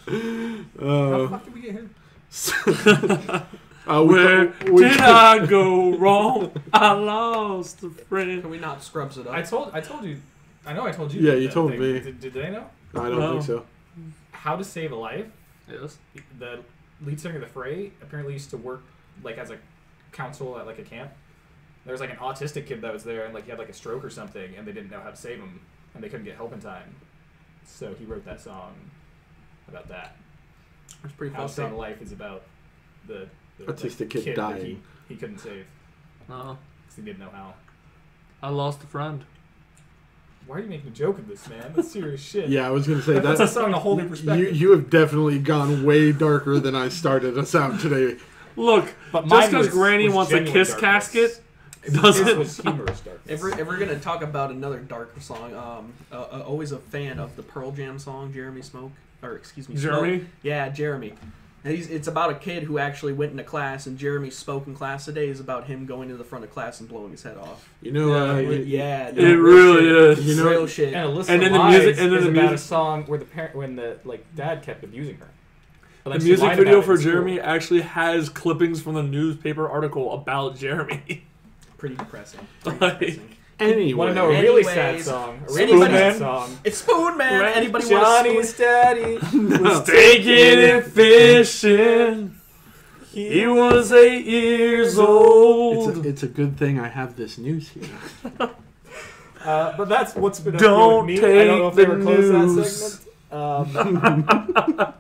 How the fuck did we get here? Where did I go wrong? I lost a friend. Can we not scrubs it up? I told you. I know I told you. Yeah, you that told thing. me. Did they know? I don't No. think so. How to Save a Life. Yes. The lead singer of The Fray apparently used to work like as a counsel at like a camp. There was like an autistic kid that was there and like he had like a stroke or something and they didn't know how to save him and they couldn't get help in time. So he wrote that song about that. It's pretty How to fucked Save up. a Life is about the Autistic kid that dying. he couldn't save No. because he didn't know how. I lost a friend. Why are you making a joke of this, man? That's serious shit. Yeah, I was gonna say That's a that. song in a whole new perspective. You have definitely gone way darker than I started us out today. Look, But just mine because was Granny wants a genuine kiss darkness. casket His doesn't. was humorous darkness. If we're gonna talk about another darker song, always a fan of the Pearl Jam song "Jeremy Smoke," or excuse me, Jeremy? Smoke. Yeah, Jeremy. And it's about a kid who actually went into class, and Jeremy spoke in class today is about him going to the front of class and blowing his head off. You know, Yeah, It really is. You know- real shit. And Alyssa And then the Lies music- and then is the about a music- song where when the dad kept abusing her. But then The she music lied video about it for in school. Jeremy actually has clippings from the newspaper article about Jeremy. Pretty depressing. Anyway. Want to know a really sad Anyways, song? A Spoon really sad Man. song. It's Spoon Man. Right. Anybody want Johnny's daddy was Taking it fishing. He was 8 years old. It's a good thing I have this news here. but that's what's been up Don't here with me. I don't know if they take were the close to news. that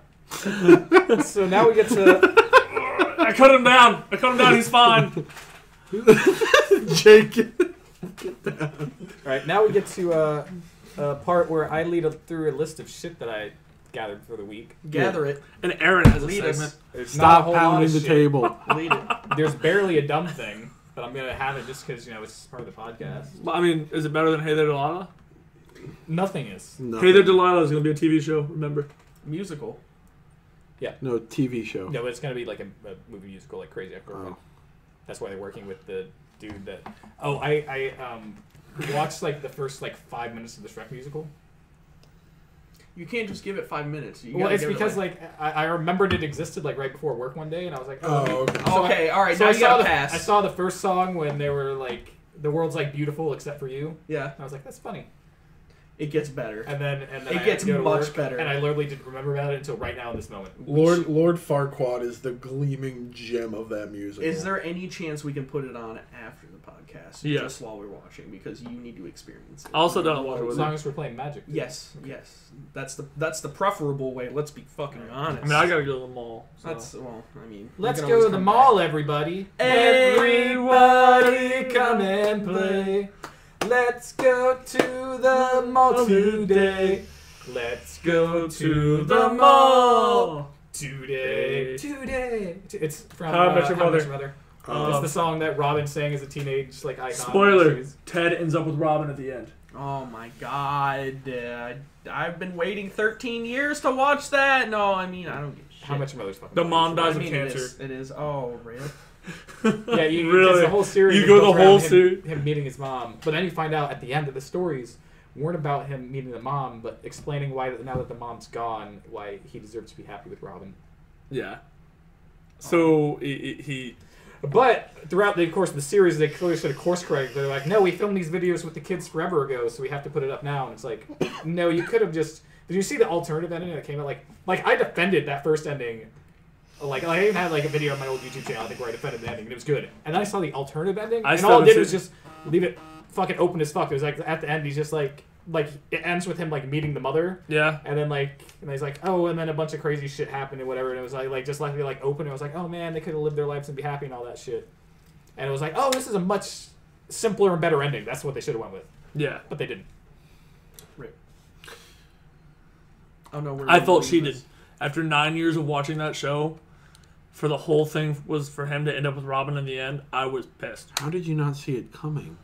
segment. So now we get to. I cut him down. He's fine. Jake. All right, now we get to a part where I lead through a list of shit that I gathered for the week. Gather it. And Aaron has a Lead segment. us. There's not a Stop whole lot pounding of the shit. table. Lead it. There's barely a dumb thing, but I'm gonna have it just because it's part of the podcast. I mean, is it better than Hey There Delilah? Nothing is. No. Hey There Delilah is going to be a TV show, remember? Musical. No, TV show. No, it's gonna be like a movie musical, like Crazy Ex-Girlfriend. Oh. That's why they're working with the dude that. Oh, I watched like the first 5 minutes of the Shrek musical. You can't just give it 5 minutes. You Well, gotta it's give it, because I remembered it existed right before work one day, and I was like, oh, okay. So Okay, all right. So Now I you saw gotta the pass. I saw the first song when they were like, the world's beautiful except for you. Yeah, And I was like, that's funny. it gets better. And then It I had gets to go to much work, better. And I literally didn't remember about it until right now in this moment. Lord Farquaad is the gleaming gem of that music. Is there any chance we can put it on after the podcast? Yeah. Just while we're watching, because you need to experience it. I also don't watch it As with long you. as we're playing Magic. Yes. That's the preferable way. Let's be fucking honest. I mean, I got to go to the mall. So. That's I mean. Let's we can go always to the come mall, everybody. Everybody come and play. Let's go to the mall today. Let's go to the mall today. It's from How I Met Your How I Mother. Mother. It's the song that Robin sang as a teenage icon. Spoiler: She was- Ted ends up with Robin at the end. Oh my god. I've been waiting 13 years to watch that. No, I mean, I don't get shit. How much your mother's fucking. The mom funny. dies I of mean, cancer. It is. Oh, really? Yeah, you Really? it's the whole series. You is go the built around whole him- series? Him meeting his mom, but then you find out at the end that the stories weren't about him meeting the mom, but explaining why now that the mom's gone, why he deserves to be happy with Robin. Yeah. So he But throughout the course of the series, they clearly should have course corrected. They're like, no, we filmed these videos with the kids forever ago, so we have to put it up now. And it's like, no, you could have just. Did you see the alternative ending that came out? Like I defended that first ending. Like I even had a video on my old YouTube channel, I think, where I defended the ending, and it was good. And then I saw the alternative ending, and all it did was just leave it fucking open as fuck. It was like at the end, he's just like it ends with him meeting the mother. Yeah. And then and he's like, oh, and then a bunch of crazy shit happened and whatever, and it was just left me open. And I was like, oh man, they could have lived their lives and be happy and all that shit. And it was like, oh, this is a much simpler and better ending. That's what they should have went with, Yeah. but they didn't. Oh no, I felt cheated. After 9 years of watching that show, for the whole thing was for him to end up with Robin in the end, I was pissed. How did you not see it coming?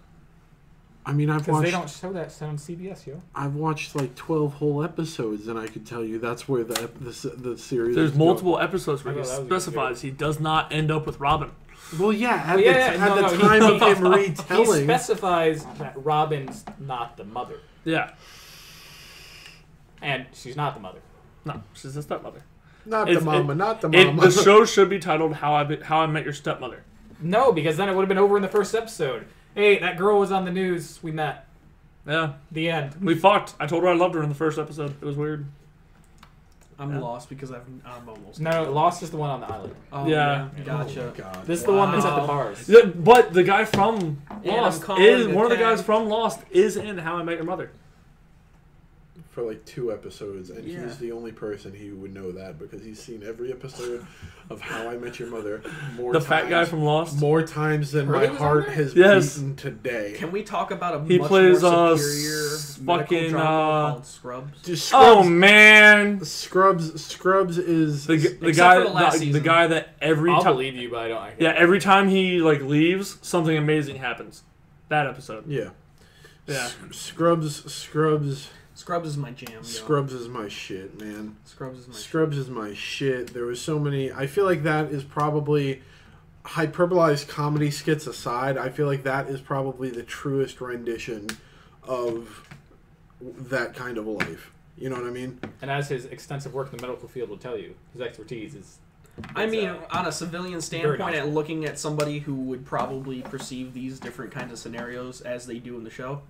I mean, I've Because watched. they don't show that on CBS, yo. I've watched 12 whole episodes, and I could tell you that's where the series. There's is multiple episodes where I he know, that was a good specifies he does not end up with Robin. going. Well, yeah, at Well, the time of him He retelling. specifies that Robin's not the mother, Yeah. and she's not the mother. No, she's his stepmother. Not the It's- mama, not the The mama. show should be titled How I Met Your Stepmother. No, because then it would have been over in the first episode. Hey, that girl was on the news. We met. Yeah. The end. We fucked. I told her I loved her in the first episode. It was weird. I'm Yeah. lost because I'm almost. No, Lost is the one on the island. Oh, Yeah. Gotcha. Oh, God. This is the one that's at the Wow. bars. Yeah, but the guy from And I'm Lost calling is the one of the cab. guys from Lost is in How I Met Your Mother. For 2 episodes, and Yeah. he's the only person who would know that because he's seen every episode of How I Met Your Mother more The times, fat guy from Lost. more times than Really my was on heart there? has Yes. beaten today. Can we talk about a He much plays, more superior medical fucking, drama called Scrubs? Just Oh Scrubs, man, Scrubs is the Except guy for the last the season. guy that every I'll time believe you, but I don't. yeah every time he leaves something amazing happens. That episode. yeah. Yeah. Scrubs is my jam. Yo. Scrubs is my shit, man. Scrubs is my. Scrubs is my shit. There was so many. I feel like that is probably hyperbolized comedy skits aside. I feel like that is probably the truest rendition of that kind of life. You know what I mean? And as his extensive work in the medical field will tell you, his expertise is I mean, It's, on a civilian very standpoint, natural. at looking at somebody who would probably perceive these different kinds of scenarios as they do in the show,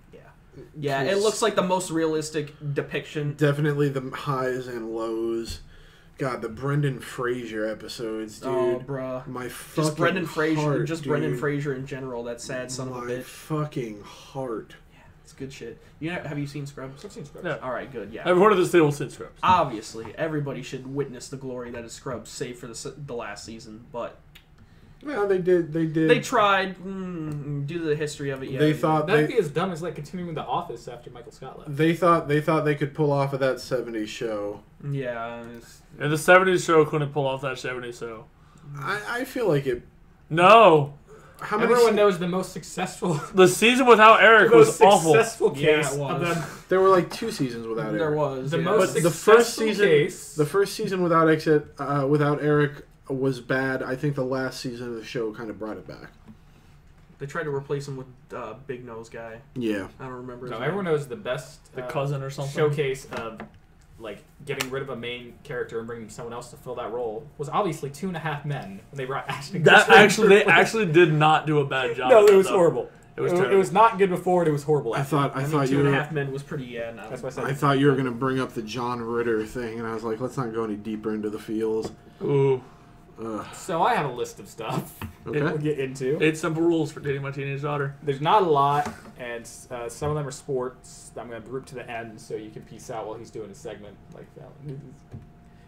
yeah, it looks like the most realistic depiction. Definitely the highs and lows. God, the Brendan Fraser episodes, dude. Oh, bruh. My fucking Just Brendan Fraser, heart, just dude. Brendan Fraser in general. That sad son of a My bitch. fucking heart. It's good shit. Have you seen Scrubs? I've seen Scrubs. Yeah. All right, good. Yeah. Everyone at this table seen Scrubs. Obviously, everybody should witness the glory that is Scrubs, save for the last season. But Yeah, they did. they tried due to the history of it. Yeah, They thought That'd they be as dumb as like continuing The Office after Michael Scott left. they thought they could pull off of that '70s show. Yeah. And the 70s show couldn't pull off that 70s show. I feel like it. No. How many? Everyone knows the most successful, The season without Eric the was most awful. successful Yeah, case it of was. them. There were like 2 seasons without There Eric. was The yeah. most But the first successful season, case. the first season without without Eric was bad. I think the last season of the show kind of brought it back. They tried to replace him with Big Nose guy. Yeah. I don't remember. His No, name. everyone knows the best The cousin or something. showcase of like getting rid of a main character and bringing someone else to fill that role was obviously 2.5 Men when they brought Ashton. That Kutcher actually, they to- actually did not do a bad job. No, at it was though. horrible. It was It terrible. was not good before, and it was horrible. I After. thought I you mean, Two and a were. Half Men was pretty. Yeah, no. That's why I said. I thought you were gonna bring up the John Ritter thing, and I was like, let's not go any deeper into the feels. Ooh. Ugh. So I have a list of stuff we'll Okay. get into. 8 simple rules for dating my teenage daughter. There's not a lot, and some of them are sports that I'm going to group to the end so you can peace out while he's doing his segment. Like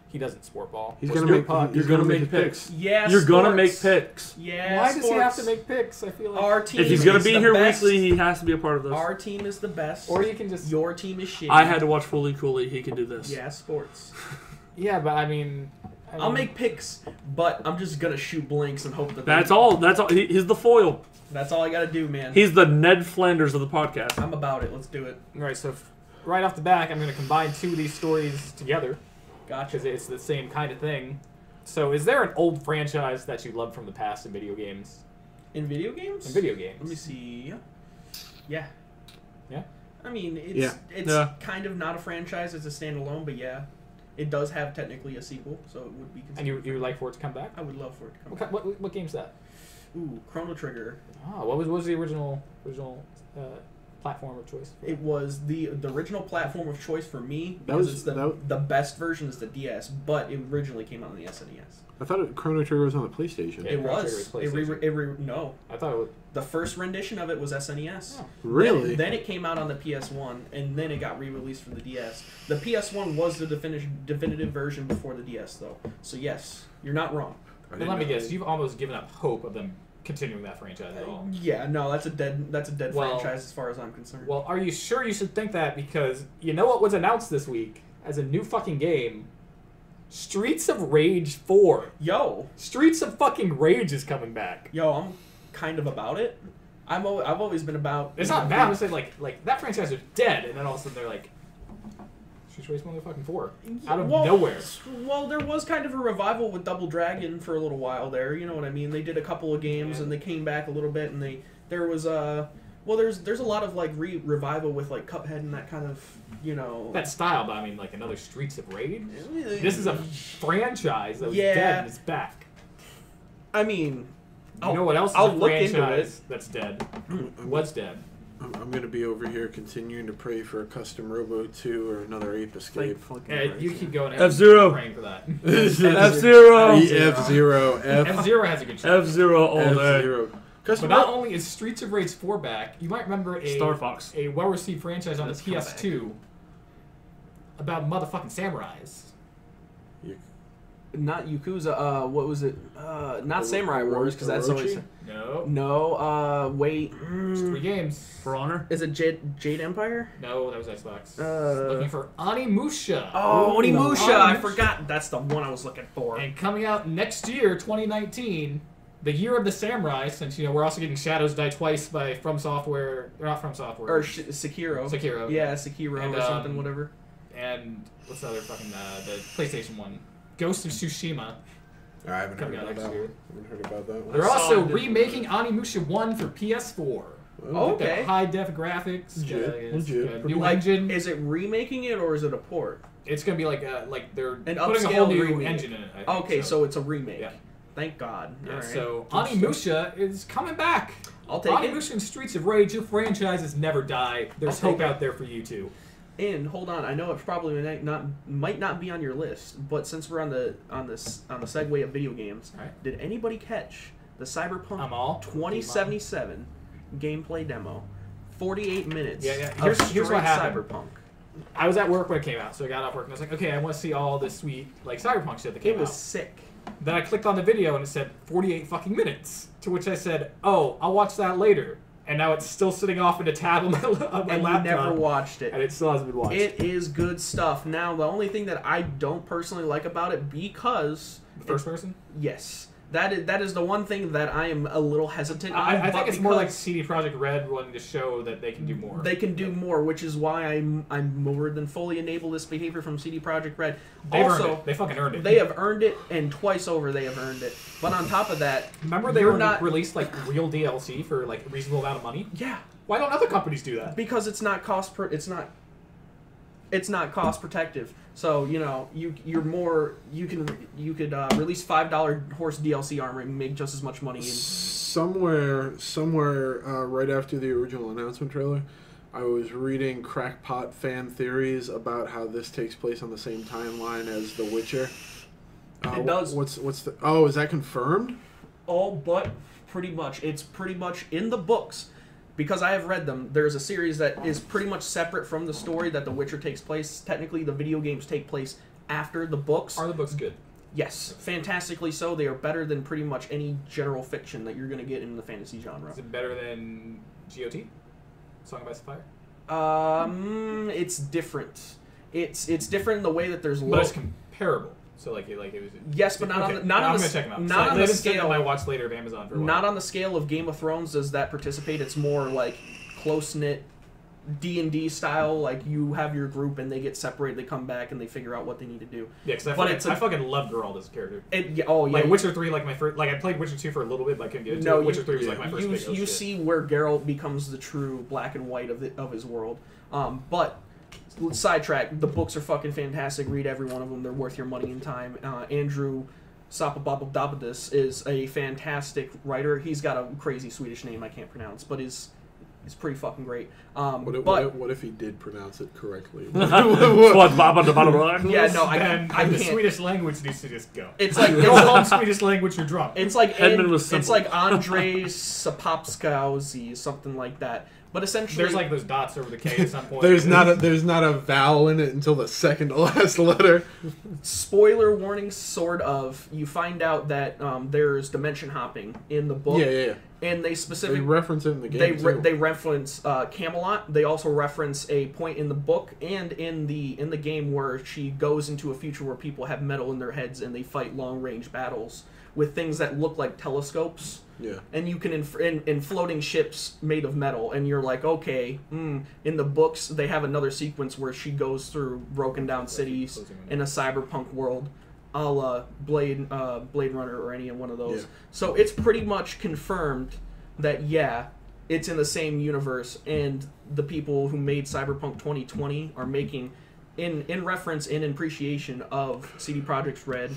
he doesn't sport ball. He's Or gonna sport make. puck. He's You're gonna gonna make make picks. Yeah, You're gonna make sports. picks. Yeah. Why does he have to sports. make picks? I feel like. Our team? If he's gonna is be the here best. weekly, he has to be a part of this. Our team is the best. Or you can just. Your team is shitty. I had to watch Fully Cooley. He can do this. Yeah, sports. Yeah, but I mean. I'll make picks, but I'm just gonna shoot blanks and hope that. That's all. That's all. He's the foil. That's all I gotta do, man. He's the Ned Flanders of the podcast. I'm about it. Let's do it. Alright, so right off the back, I'm going to combine 2 of these stories together. Gotcha. Because it's the same kind of thing. So, is there an old franchise that you love from the past in video games? In video games? In video games. Let me see. Yeah. Yeah? I mean, it's Yeah. Yeah. kind of not a franchise. It's a standalone, but yeah, it does have technically a sequel, so it would be And considered. you would like for it to come back? I would love for it to come What, back. what game's that? Ooh, Chrono Trigger. Oh, what was the original platform of choice? It was the original platform of choice for me That because was- it's the best version is the DS, but it originally came out on the SNES. I thought Chrono Trigger was on the PlayStation. Yeah. It Chrono was. Trigger was PlayStation. No, I thought it was. the first rendition of it was SNES. Oh. Really? Then it came out on the PS1, and then it got re-released for the DS. The PS1 was the definitive version before the DS, though. So yes, you're not wrong. I Then didn't let me know. guess, you've almost given up hope of them continuing that franchise at all. Yeah, no, that's a dead Well- franchise as far as I'm concerned. Well, are you sure you should think that? Because you know what was announced this week as a new fucking game? Streets of Rage 4. Yo, Streets of fucking Rage is coming back. I'm kind of about it. I've always been about. It's not bad. I'm just saying, like that franchise is dead, and then all of a sudden they're like, Streets of Rage motherfucking 4 out of nowhere. Well, there was kind of a revival with Double Dragon for a little while there. You know what I mean? They did a couple of games Yeah. and they came back a little bit, and there was there's a lot of like revival with like Cuphead and that kind of That style, but I mean, like another Streets of Rage. This is a franchise that was Yeah. dead and is back. I mean, You know what else is I'll a look into franchise that's dead? I'm- Was dead. I'm gonna be over here continuing to pray for a custom Robo 2 or another Ape Escape. You keep going. F-Zero. Praying for that. F-Zero. F-Zero. F-Zero has a good shot. F-Zero all day. F-Zero. But not only is Streets of Rage 4 back, you might remember Star Fox. a well-received franchise on the Let's come back. PS2 about motherfucking samurais. not Yakuza. What was it? Not Samurai Wars, because that's always No. no. Wait, Just 3 games. For Honor. is it Jade Empire? No, that was Xbox. Uh, Looking for Onimusha. Oh, Onimusha! Onimusha. I forgot. That's the one I was looking for. And coming out next year, 2019, the year of the samurai, since we're also getting Shadows Die Twice by From Software, or not From Software, Or Sekiro. Sekiro. Yeah, Sekiro And, or something, whatever. and what's the other fucking the PlayStation one, Ghost of Tsushima. I haven't heard Coming out about next that year. one. I haven't heard about that one. They're saw also it. remaking Onimusha 1 for PS4. Oh, They've got okay. high def graphics, Legit, it's legit. got new Like, engine. is it remaking it or is it a port? It's gonna be like they're An putting a whole upscale new remake. engine in it. I think, Okay, so it's a remake. Yeah. Thank God. Yeah, All right. so Onimusha is coming back. I'll take it. Onimusha and Streets of Rage, your franchises never die. There's I'll hope take it. out there for you too. And hold on, I know it probably might not be on your list, but since we're on the segue of video games, Alright. did anybody catch the Cyberpunk I'm all 2077 gameplay demo? 48 minutes. Yeah. of Here's what straight happened. Cyberpunk. I was at work when it came out, so I got off work and I was like, okay, I want to see all this sweet like Cyberpunk shit that came It was out. sick. Then I clicked on the video and it said 48 fucking minutes. To which I said, oh, I'll watch that later. And now it's still sitting off in a tab on my And laptop. you never watched it. And it still hasn't been watched. It is good stuff. Now, the only thing that I don't personally like about it, because First person? yes, that is the one thing that I am a little hesitant on. I but think it's more like because CD Projekt Red wanting to show that they can do more. they can do more, which is why I'm more than fully enable this behavior from CD Projekt Red. They've earned Also, it. They fucking earned it. they have earned it, and twice over they have earned it. But on top of that, Remember they you're were not released like real DLC for like a reasonable amount of money? yeah, Why don't other companies do that? because it's not cost cost protective. So you could release $5 horse DLC armor and make just as much money. Somewhere, right after the original announcement trailer, I was reading crackpot fan theories about how this takes place on the same timeline as The Witcher. It does. What's the? Oh, is that confirmed? All but pretty much. It's pretty much in the books. Because I have read them, there's a series that is pretty much separate from the story that The Witcher takes place. Technically, the video games take place after the books. Are the books good? Yes, fantastically so. They are better than pretty much any general fiction that you're going to get in the fantasy genre. Is it better than GOT? Song of Ice and Fire? It's different. It's different in the way that there's But it's comparable. So like it was. Yes, but not on the I'm not on gonna the check them out. not So, on they the didn't say them scale. I watched later of Amazon for a while. Not on the scale of Game of Thrones does that participate. It's more like close knit D&D style. Like you have your group and they get separated. They come back and they figure out what they need to do. Yeah, because But I fucking love Geralt as a character. Oh yeah, Like Witcher 3, like my first, like I played Witcher 2 for a little bit, but I couldn't get into it. Witcher 3 was like my first big you shit. see where Geralt becomes the true black and white of his world. But sidetrack, the books are fucking fantastic. Read every one of them. They're worth your money and time. Andrew Sapababadabadis is a fantastic writer. He's got a crazy Swedish name I can't pronounce, but is pretty fucking great. What if he did pronounce it correctly? yeah, no, I And can't. the Swedish language needs to just go. It's like Go home Swedish language, you're drunk. It's like Edmund was it's simple. like Andrzej Sapopskowski, something like that. But essentially, There's like those dots over the K at some point. There's not a vowel in it until the second to last letter. spoiler warning, sort of. You find out that there's dimension hopping in the book. Yeah. And they They specifically reference it in the game too. they reference Camelot. They also reference a point in the book and in the game where she goes into a future where people have metal in their heads and they fight long range battles with things that look like telescopes. Yeah. And you can in floating ships made of metal, and you're like, okay. In the books, they have another sequence where she goes through broken down cities in a cyberpunk world, a la Blade Runner or any one of those. Yeah. So it's pretty much confirmed that it's in the same universe, and the people who made Cyberpunk 2020 are making, in reference and in appreciation of CD Projekt Red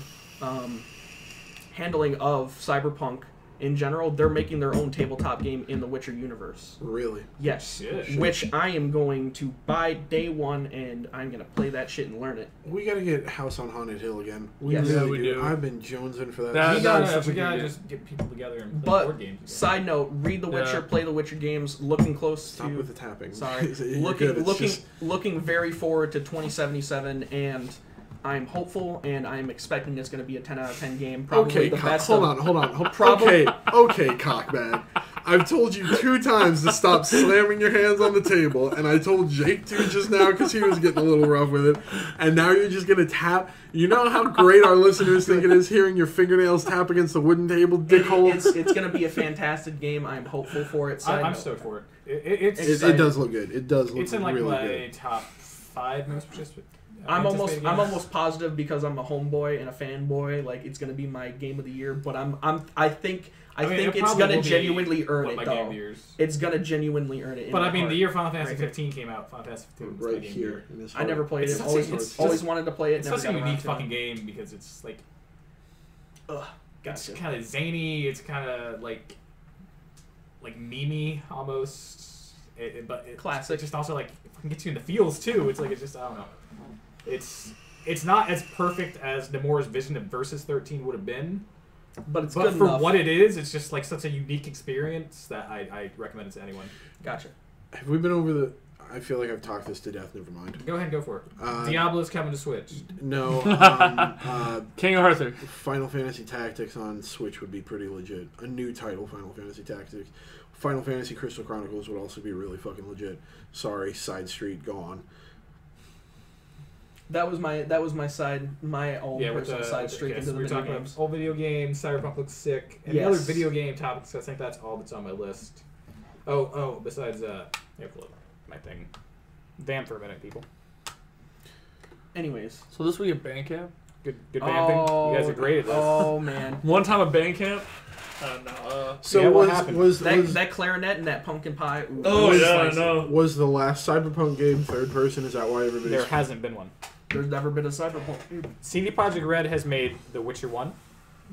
handling of Cyberpunk in general, they're making their own tabletop game in the Witcher universe. Really? Yes. Shit. Which I am going to buy day one, and I'm going to play that shit and learn it. We gotta get House on Haunted Hill again. We Yes. really Yeah, we do. I've been jonesing for that. That- We that was gotta, such a good game. just get people together and play board But, games. side note, read The Witcher, Yeah. play The Witcher games, looking close Stop to... with the tapping. Sorry. You're good. It's looking very forward to 2077, and I'm hopeful, and I'm expecting it's going to be a 10 out of 10 game. Probably Okay, the best hold of- on. Probably- Okay, cockbag. I've told you 2 times to stop slamming your hands on the table, and I told Jake to just now because he was getting a little rough with it, and now you're just gonna tap. You know how great our listeners think it is hearing your fingernails tap against the wooden table, dickhole? It's going to be a fantastic game. I'm hopeful for it. Side I'm note. stoked for it. It's It does look good. It does look It's in like really my good. top 5 most I'm Anticipated games? almost positive because I'm a homeboy and a fanboy. Like it's gonna be my game of the year, but I think it it's probably gonna will be genuinely earn one it of my game of though. the years. It's gonna genuinely earn it. in But my I mean, heart. the year Final Fantasy Right here. 15 came out, Final Fantasy 15 was my Right game here. of the year. In this I never played It's it. such Always, a- it's always just- wanted to play it. It's Never such a got unique around to it. fucking game because it's like Ugh, it's gotcha. kind of zany. It's kind of like memey almost. But it Classic. just also like fucking gets you in the feels too. It's like it's just I don't know. It's not as perfect as Nomura's vision of Versus 13 would have been. But it's But good for enough. what it is, it's just like such a unique experience that I recommend it to anyone. Gotcha. Have we been over the? I feel like I've talked this to death. Never mind. Go ahead and go for it. Diablo's coming to Switch. No. King Arthur. Final Fantasy Tactics on Switch would be pretty legit. A new title, Final Fantasy Tactics. Final Fantasy Crystal Chronicles would also be really fucking legit. Sorry, Side Street, go on. That was my own personal side streak into so the we're video talking games. about old video games. Cyberpunk looks sick. And Yes. other video game topics. I think that's all that's on my list. Oh. Besides, pull up my thing. Vamp for a minute, people. Anyways. So this week at band camp. Good vamping. You guys are great at this. Oh man. One time at band camp. I don't know. So Yeah, what happened? That clarinet and that pumpkin pie. Ooh, Oh was yeah, I spicy. know. Was the last Cyberpunk game third person? Is that why everybody's... There hasn't been one. There's never been a Cyberpunk. CD Projekt Red has made The Witcher 1,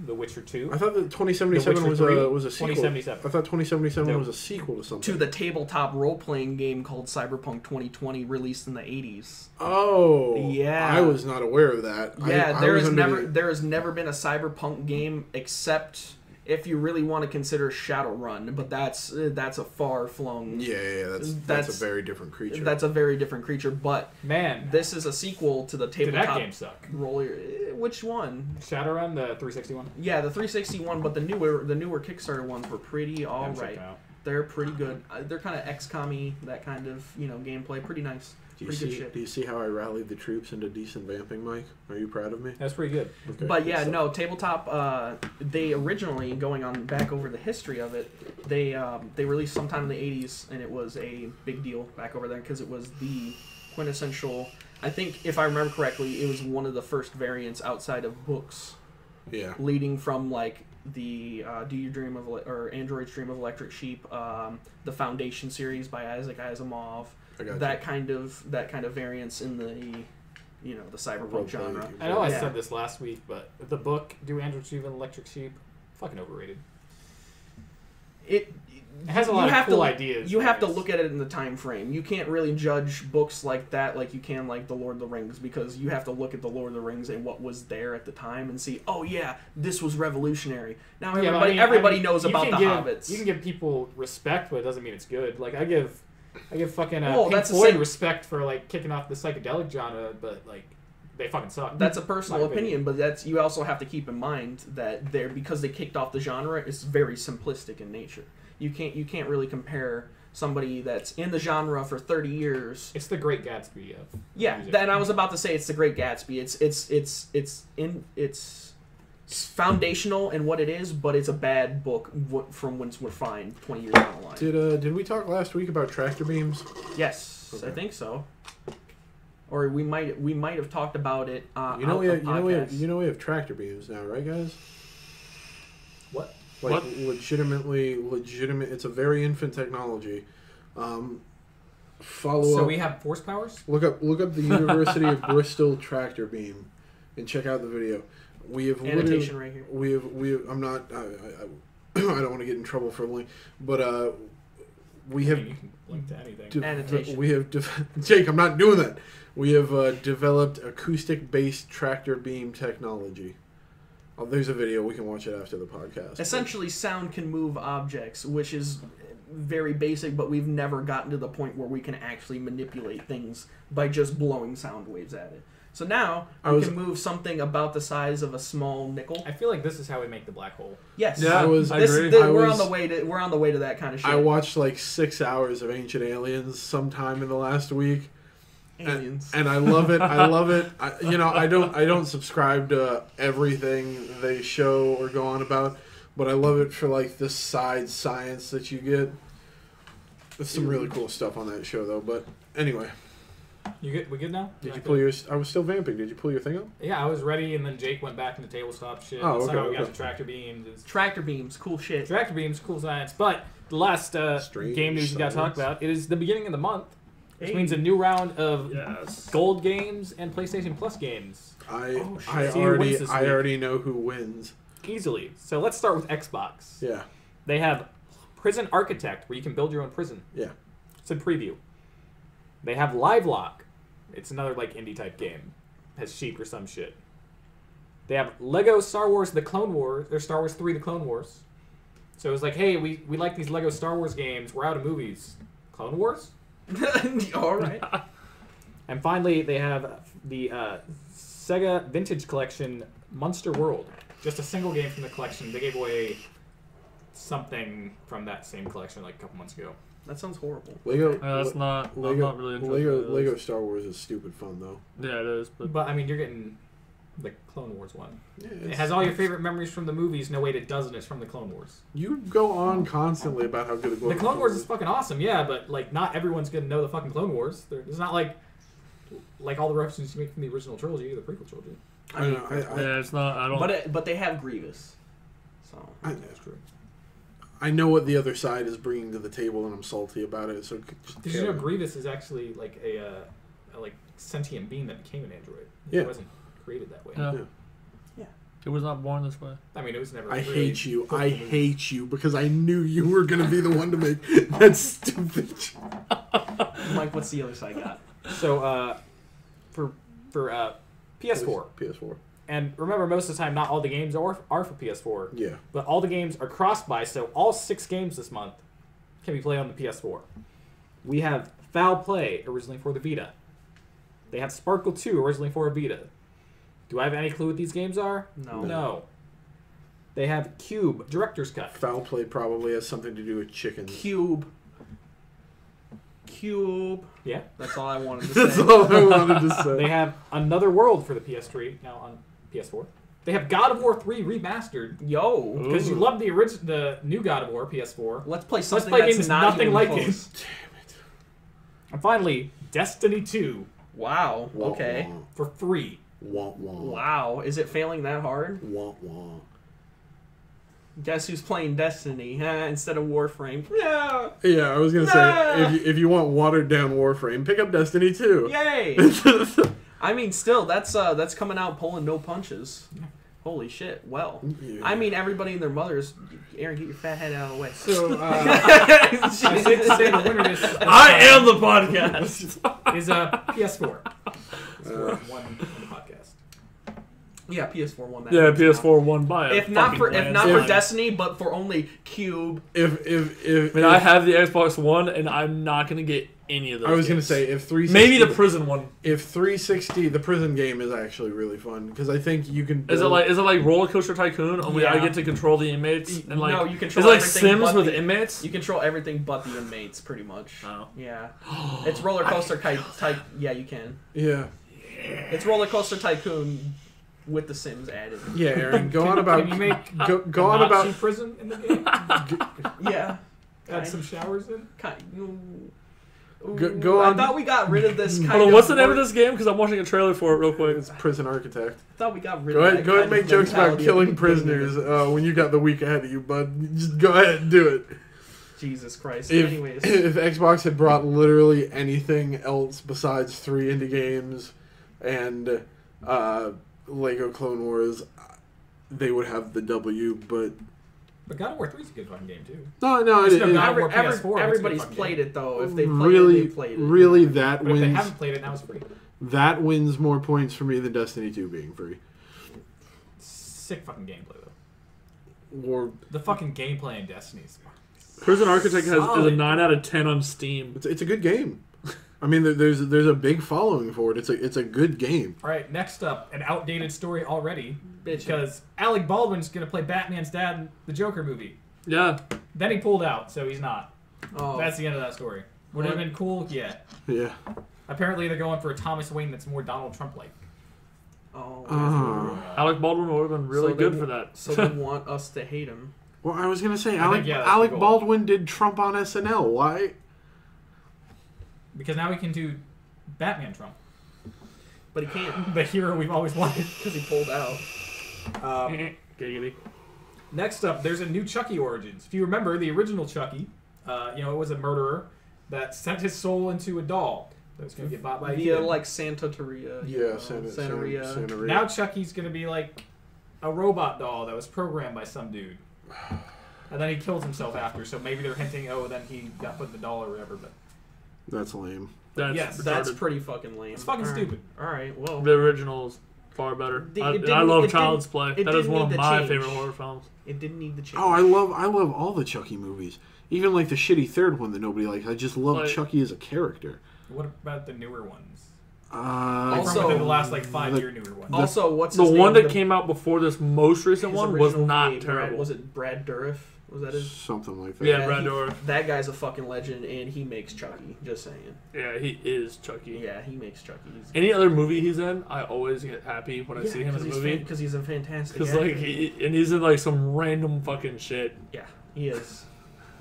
The Witcher 2. I thought that 2077 The was Witcher 3, a sequel. 2077. I thought 2077 No. was a sequel to something. To the tabletop role-playing game called Cyberpunk 2020, released in the 80s. Oh, Yeah. I was not aware of that. Yeah, I there was has under never the- there has never been a Cyberpunk game except if you really want to consider Shadowrun, but that's a far-flung. Yeah, that's a very different creature. That's a very different creature, but Man, this is a sequel to the did tabletop that game suck? roller. Which one? Shadowrun, the 361? Yeah, the 361, but the newer Kickstarter ones were pretty I all haven't checked right. them out. They're pretty good. They're kind of XCOM-y, that kind of gameplay. Pretty nice. do you Pretty good see? shit. Do you see how I rallied the troops into decent vamping, Mike? Are you proud of me? That's pretty good. Okay, But good yeah, stuff. no, tabletop. They originally, going on back over the history of it, they released sometime in the 80s, and it was a big deal back over there because it was the quintessential. I think, if I remember correctly, it was one of the first variants outside of books, Yeah. leading from like the Do You Dream of or Android's Dream of Electric Sheep, the Foundation series by Isaac Asimov, I got that kind of variance in the the cyberpunk Role-play. genre. I know I Yeah. said this last week, but the book, Do Androids Dream of Electric Sheep, fucking overrated. It has a lot of cool ideas, You have to guys. look at it in the time frame. You can't really judge books like that like you can like The Lord of the Rings, because you have to look at The Lord of the Rings and what was there at the time and see, oh yeah, this was revolutionary. Now Yeah, but everybody knows you about can the give- Hobbits. You can give people respect, but it doesn't mean it's good. Like I give fucking Oh, Pink that's the Floyd same- respect for like kicking off the psychedelic genre, but like they fucking suck. That's a personal My opinion, but you also have to keep in mind that because they kicked off the genre, it's very simplistic in nature. You can't really compare somebody that's in the genre for 30 years. It's the Great Gatsby of Yeah, music. and I was about to say it's the Great Gatsby. It's foundational in what it is, but it's a bad book from whence we're fine 20 years down the line. Did we talk last week about tractor beams? Yes, Okay. I think so. Or we might have talked about it. You know we podcast. have tractor beams now, right, guys? What? Like What? legitimate. It's a very infant technology. Follow So up. we have force powers? Look up the University of Bristol tractor beam, and check out the video. We have Annotation right here. We have. I'm not. I don't want to get in trouble for link, but we have. I mean, you can link to anything. Annotation. We have. Jake, I'm not doing that. We have developed acoustic-based tractor beam technology. Oh, there's a video. We can watch it after the podcast. Essentially, sound can move objects, which is very basic, but we've never gotten to the point where we can actually manipulate things by just blowing sound waves at it. So now we can move something about the size of a small nickel. I feel like this is how we make the black hole. Yes. Yeah, I agree. We're on the way to that kind of shit. I watched like 6 hours of Ancient Aliens sometime in the last week. Aliens. And I love it. I love it. I don't subscribe to everything they show or go on about, but I love it for like the side science that you get. There's some really cool stuff on that show though. But anyway, You good? We good now? Did you pull your? I was still vamping. Did you pull your thing up? Yeah, I was ready, and then Jake went back into tabletop shit. Oh, That's okay, how we got okay. to tractor beams. Tractor beams, cool shit. Tractor beams, cool science. But the last Strange game news you got to talk science. about. It is the beginning of the month, which Hey. means a new round of Yes. Gold games and PlayStation Plus games I See who wins this week. already know who wins. easily. So let's start with Xbox. Yeah. They have Prison Architect, where you can build your own prison. Yeah. It's a preview. They have Live Lock. It's another like indie type game. Has sheep or some shit. They have Lego Star Wars The Clone Wars, or Star Wars 3 The Clone Wars. So it was like, hey, we like these Lego Star Wars games. We're out of movies. Clone Wars? All right. And finally, they have the Sega Vintage Collection Monster World. Just a single game from the collection. They gave away something from that same collection like a couple months ago. That sounds horrible. Lego. That's not. I'm Lego. not really interested. in those. Lego Star Wars is stupid fun though. Yeah, it is. But But I mean, you're getting the Clone Wars one. Yeah, It it's- has all your favorite memories from the movies. No, wait, it doesn't. It's from the Clone Wars. You go on constantly about how good The Clone Wars is fucking awesome, yeah, but like not everyone's gonna know the fucking Clone Wars. It's not like all the references you make from the original trilogy or the prequel trilogy. I know. yeah, it's not. I don't. But they have Grievous. So That's true. I know what the other side is bringing to the table, and I'm salty about it. So just Did you know Grievous is actually like a like sentient being that became an android? Yeah. It wasn't created that way. Yeah. Yeah. It was not born this way. I mean, it was never. I really hate you. put I in the movie. hate you because I knew you were gonna be the one to make that stupid. Mike, what's the other side got? So for PS4, PS4. and remember, most of the time, not all the games are for PS4. Yeah. But all the games are cross-buy, so all 6 games this month can be played on the PS4. We have Foul Play, originally for the Vita. They have Sparkle 2, originally for a Vita. Do I have any clue what these games are? No. No. They have Cube, Director's Cut. Foul play probably has something to do with chickens. Cube. Yeah. That's all I wanted to say. That's all I wanted to say. They have Another World for the PS3, now on PS4. They have God of War 3 Remastered. Yo. Because you love the new God of War PS4. Let's play something play that's games not nothing even like close. it. And finally, Destiny 2 Wow. Wah, Okay. for free. Wah, wah, wah, Wow. Is it failing that hard? wah, wah. Guess who's playing Destiny instead of Warframe? Yeah. Yeah, I was gonna say if you want watered down Warframe, pick up Destiny 2. Yay. I mean, still, that's coming out pulling no punches. Holy shit. Well, Yeah. I mean, everybody and their mothers. Aaron, get your fat head out of the way. So, I say to say the winner this I am the podcast. is PS4. It's one on the podcast. Yeah, PS4 won that. Yeah, hands down. PS4 won by. If not for landslide. Destiny, but for only Cube. If I mean, I have the Xbox One, and I'm not gonna get any of those. I was gonna games. say if 360 maybe the prison one. if 360 the prison game is actually really fun because I think you can Is it like Roller Coaster Tycoon? Only I Yeah. get to control the inmates and like No, you is control it like everything Sims but with the- inmates? You control everything but the inmates, pretty much. Oh. Yeah. It's Roller Coaster type. Yeah, you can. yeah It's Roller Coaster Tycoon with the Sims added. yeah Aaron go on about Can you make go on Nazi about prison in the game? Yeah. Add some showers in? Go I on. thought we got rid of this kind Hold on, of... what's the name of this game? Because I'm watching a trailer for it real quick. it's Prison Architect. I thought we got rid Go of ahead that go ahead and kind make of jokes about mentality killing at the beginning. prisoners when you got the week ahead of you, bud. Just go ahead and do it. Jesus Christ. If, Anyways. if Xbox had brought literally anything else besides 3 indie games and Lego Clone Wars, they would have the W. But But God of War 3 is a good fucking game, too. no, It's no it, God of War Everybody's PS4, it's a good fucking played game. it, though. If they played really, it, they played it. really that But if they wins. haven't played it, now it's free. That wins more points for me than Destiny 2 being free. Sick fucking gameplay, though. Or The fucking gameplay in Destiny is Prison Architect is a Solid. 9 out of 10 on Steam. it's a good game. I mean, there's a big following for it. It's a good game. All right, next up, an outdated story already. Bitch. Because Alec Baldwin's going to play Batman's dad in the Joker movie. Yeah. Then he pulled out, so he's not. Oh. That's the end of that story. Would it have been cool? Yeah. Yeah. Apparently they're going for a Thomas Wayne that's more Donald Trump-like. Oh. Alec Baldwin would have been really So they good wa- for that. So they want us to hate him. Well, I was gonna say I think, yeah, that's Alec the goal. Baldwin did Trump on SNL. Why? Because now we can do Batman Trump. But he can't The hero we've always wanted. because he pulled out. Giggity. Next up, there's a new Chucky origins. If you remember, the original Chucky, it was a murderer that sent his soul into a doll that was going to get bought by a Via kid. like Santeria. Santeria. Now Chucky's going to be like a robot doll that was programmed by some dude. And then he kills himself after, so maybe they're hinting, then he got put in the doll or whatever, but That's lame. Yes, That's retarded. pretty fucking lame. it's fucking stupid. All right, well. The original's far better. It I love didn't- Child's Play. it That is didn't one of need the my change. favorite horror films. It didn't need the change. Oh, I love all the Chucky movies. Even like the shitty third one that nobody likes. I just love Like- Chucky as a character. What about the newer ones? Uh, From Also- within the last 5-year newer ones. Also, what's The his one name? that came out before this most recent his one was original not name, terrible. Was it Brad Dourif? Was that his? something like that. Yeah, Brad Dourif. That guy's a fucking legend, and he makes Chucky. Just saying. Yeah, he is Chucky. Yeah, he makes Chucky. Any other movie he's in, I always get happy when I see him in a movie. Because he's a fantastic Because actor. like he's in like some random fucking shit. Yeah, he is.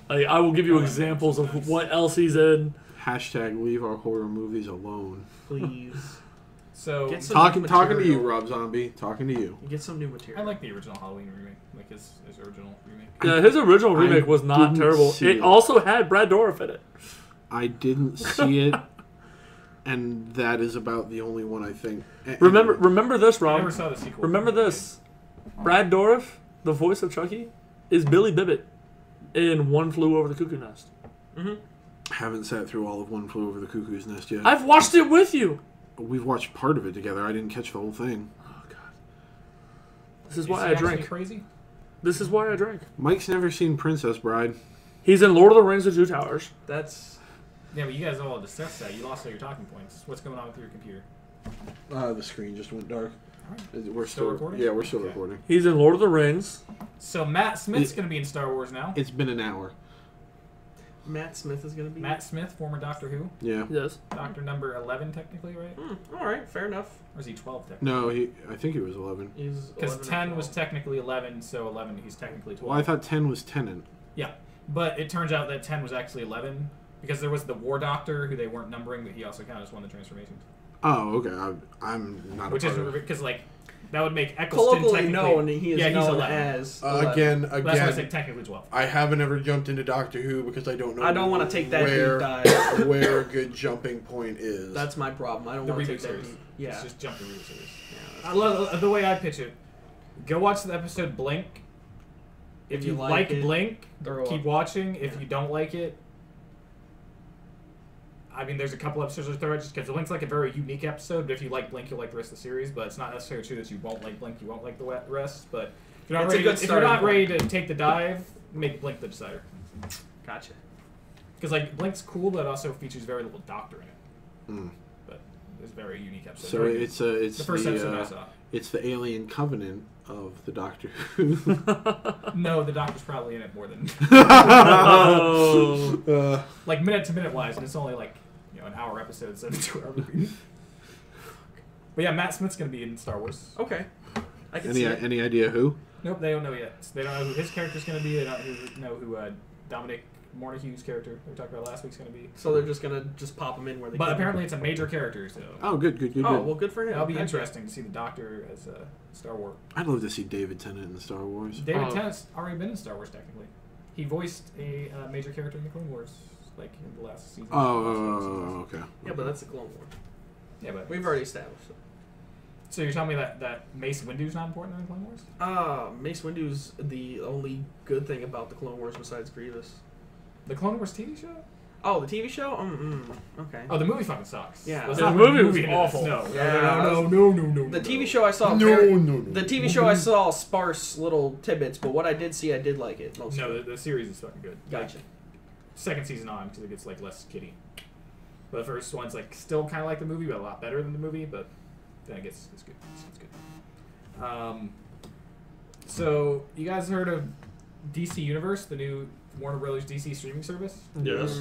Like I will give you examples of what else he's in. Hashtag leave our horror movies alone. Please. So Get some Talking new to you, material. Rob Zombie. Talking to you. Get some new material. I like the original Halloween remake, like his original remake. Yeah, his original I remake was not didn't terrible. see It it. also had Brad Dourif in it. I didn't see it, and that is about the only one I think. Remember this, I never Rob. saw the sequel. Remember this. Brad Dourif, the voice of Chucky, is Billy Bibbit in One Flew Over the Cuckoo Nest. Haven't sat through all of One Flew Over the Cuckoo's Nest yet. I've watched it with you. We've watched part of it together. I didn't catch the whole thing. Oh god. This is Is why he I actually drink. crazy? This is why I drink. Mike's never seen Princess Bride. He's in Lord of the Rings: The Two Towers. That's. Yeah, but you guys all discussed that. You lost all your talking points. What's going on with your computer? The screen just went dark. Alright. We're Still recording? Yeah, we're still Okay. recording. He's in Lord of the Rings. So Matt Smith's going to be in Star Wars now. It's been an hour. Matt Smith is going to be. Matt Smith, former Doctor Who. Yeah. Yes. Doctor number 11, technically, right? All right, fair enough. Or is he 12, technically? No, I think he was 11. He's Because 11 or 10 was 12. technically 11, so 11, he's technically 12. Well, I thought 10 was Tennant. Yeah, but it turns out that 10 was actually 11, because there was the War Doctor, who they weren't numbering, but he also counted as one of the transformations. Oh, okay. I'm not Which a is, part of it. because, like, that would make Eccleston Colloquially technically... known, he is yeah, he's known 11. as. 11. Again, That's why I said technically 12. I haven't ever jumped into Doctor Who because I don't know. I don't want to take that where, deep dive. where a good jumping point is. That's my problem. I don't The want to reboot take that series. deep. Yeah. It's just jump the reboot series. Yeah, I love the way I pitch it. Go watch the episode Blink. If you like it, Blink, throw keep up. watching. If Yeah. you don't like it, I mean, there's a couple episodes of Thread just because Blink's like a very unique episode. But if you like Blink, you'll like the rest of the series. But it's not necessarily true that you won't like Blink, you won't like the rest. But if you're not It's a ready, good if you're starting not point. ready to take the dive, make Blink the decider. Gotcha. Because like Blink's cool, but it also features very little Doctor in it. Mm. But it's a very unique episode. So Very good. it's the first episode I saw. it's the alien covenant of the Doctor Who. No, the Doctor's probably in it more than Oh. like minute to minute wise, and it's only like an hour episode instead of 2 hour movie. But yeah, Matt Smith's gonna be in Star Wars. Okay. I can see it. Any idea who? Nope, they don't know yet. They don't know who his character's gonna be. They don't know who Dominic Montague's character we talked about last week's gonna be. So they're just gonna pop them in where they. But can. apparently it's a major character, so Oh, good. Oh well, good for him. that'll be Okay. interesting to see the Doctor as Star Wars. I'd love to see David Tennant in Star Wars. David Oh. Tennant's already been in Star Wars technically. He voiced a major character in the Clone Wars, like in the last season. Oh, okay. Yeah, but that's the Clone War. Yeah, but We've already established it. so you're telling me that Mace Windu's not important in the Clone Wars? Mace Windu's the only good thing about the Clone Wars besides Grievous. The Clone Wars TV show? Oh, the TV show? Okay. Oh, the movie fucking sucks. Yeah. Let's The not movie put was into this. awful. No, Yeah. no. The TV show I saw. No. The TV show I saw sparse little tidbits, but what I did see, I did like it mostly. No, the series is fucking good. Gotcha. Second season on because it gets like less kiddie. But the first one's like still kind of like the movie, but a lot better than the movie. But then it's good. It's good. So you guys heard of DC Universe, the new Warner Brothers DC streaming service? Yes.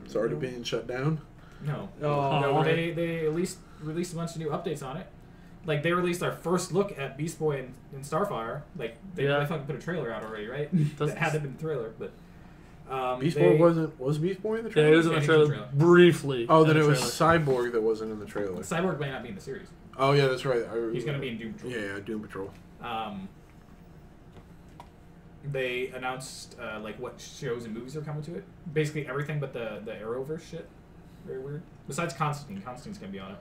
It's already being shut down. No. Oh, No, right. they at least released a bunch of new updates on it. Like they released our first look at Beast Boy and Starfire. Like they Yeah. fucking put a trailer out already, right? Does- that hadn't been a trailer, but Beast Boy was Beast Boy in the Yeah, trailer? he was in the trailer briefly. Oh, in then the it was trailer. Cyborg that wasn't in the trailer. Cyborg may not be in the series. Oh yeah, that's right. He's going to be in Doom Patrol. Yeah, Doom Patrol. They announced like what shows and movies are coming to it. Basically everything but the Arrowverse shit. Very weird. Besides Constantine. Constantine's going to be on it.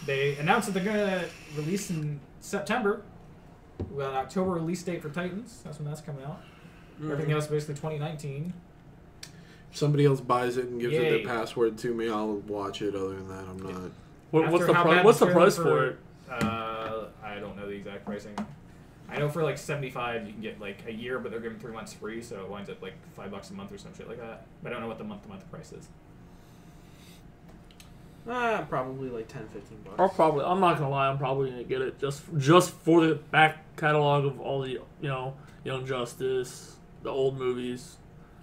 They announced that they're going to release in September. We got an October release date for Titans. That's when that's coming out. Everything else basically 2019. If somebody else buys it and gives it Yay. their password to me, I'll watch it. Other than that, I'm not. What's After how bad what's the trailer price for it? I don't know the exact pricing. I know for like $75 you can get like a year, but they're giving 3 months free, so it winds up like $5 a month or some shit like that. But I don't know what the month-to-month price is. Probably like $10-15. I'm not gonna lie, I'm probably gonna get it just for the back catalog of all the Young Justice, the old movies.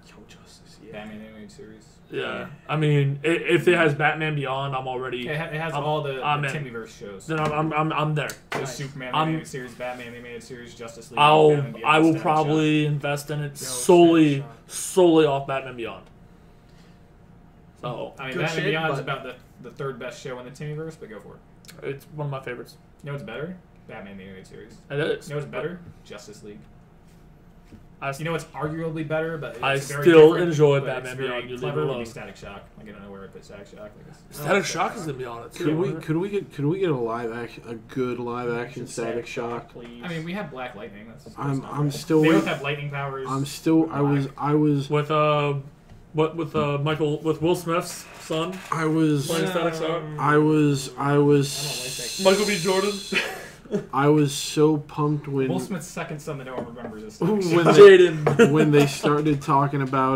Young Justice, yeah. Batman animated series. Yeah, I mean, if it has Batman Beyond, I'm already. It has all the Timmyverse shows. Then I'm there. So Nice. Superman animated series, Batman animated series, Justice League. I will Static probably invest in it Static solely off Batman Beyond. So Shock. I mean, Good Batman shit, Beyond is but- about the third best show in the Timmyverse, but go for it. it's one of my favorites. You know what's better? Batman the animated series. It is. You know what's better? Justice League. I, You know what's arguably better, but it's I very still different, enjoy but Batman it's very Beyond. You leave clever it would be alone. Static Shock. Like, I don't know where I put Static Shock. Like, Static Shock is gonna be on it too. Could we get a good live action Static Shock? Please. I mean, we have Black Lightning. That's I'm not still They both wait- have lightning powers. with Will Smith's son I was playing Static Shock. Michael B. Jordan. I was so pumped when Will Smith's second son that no one remembers is when Static Shock. they, Jaden. when they started talking about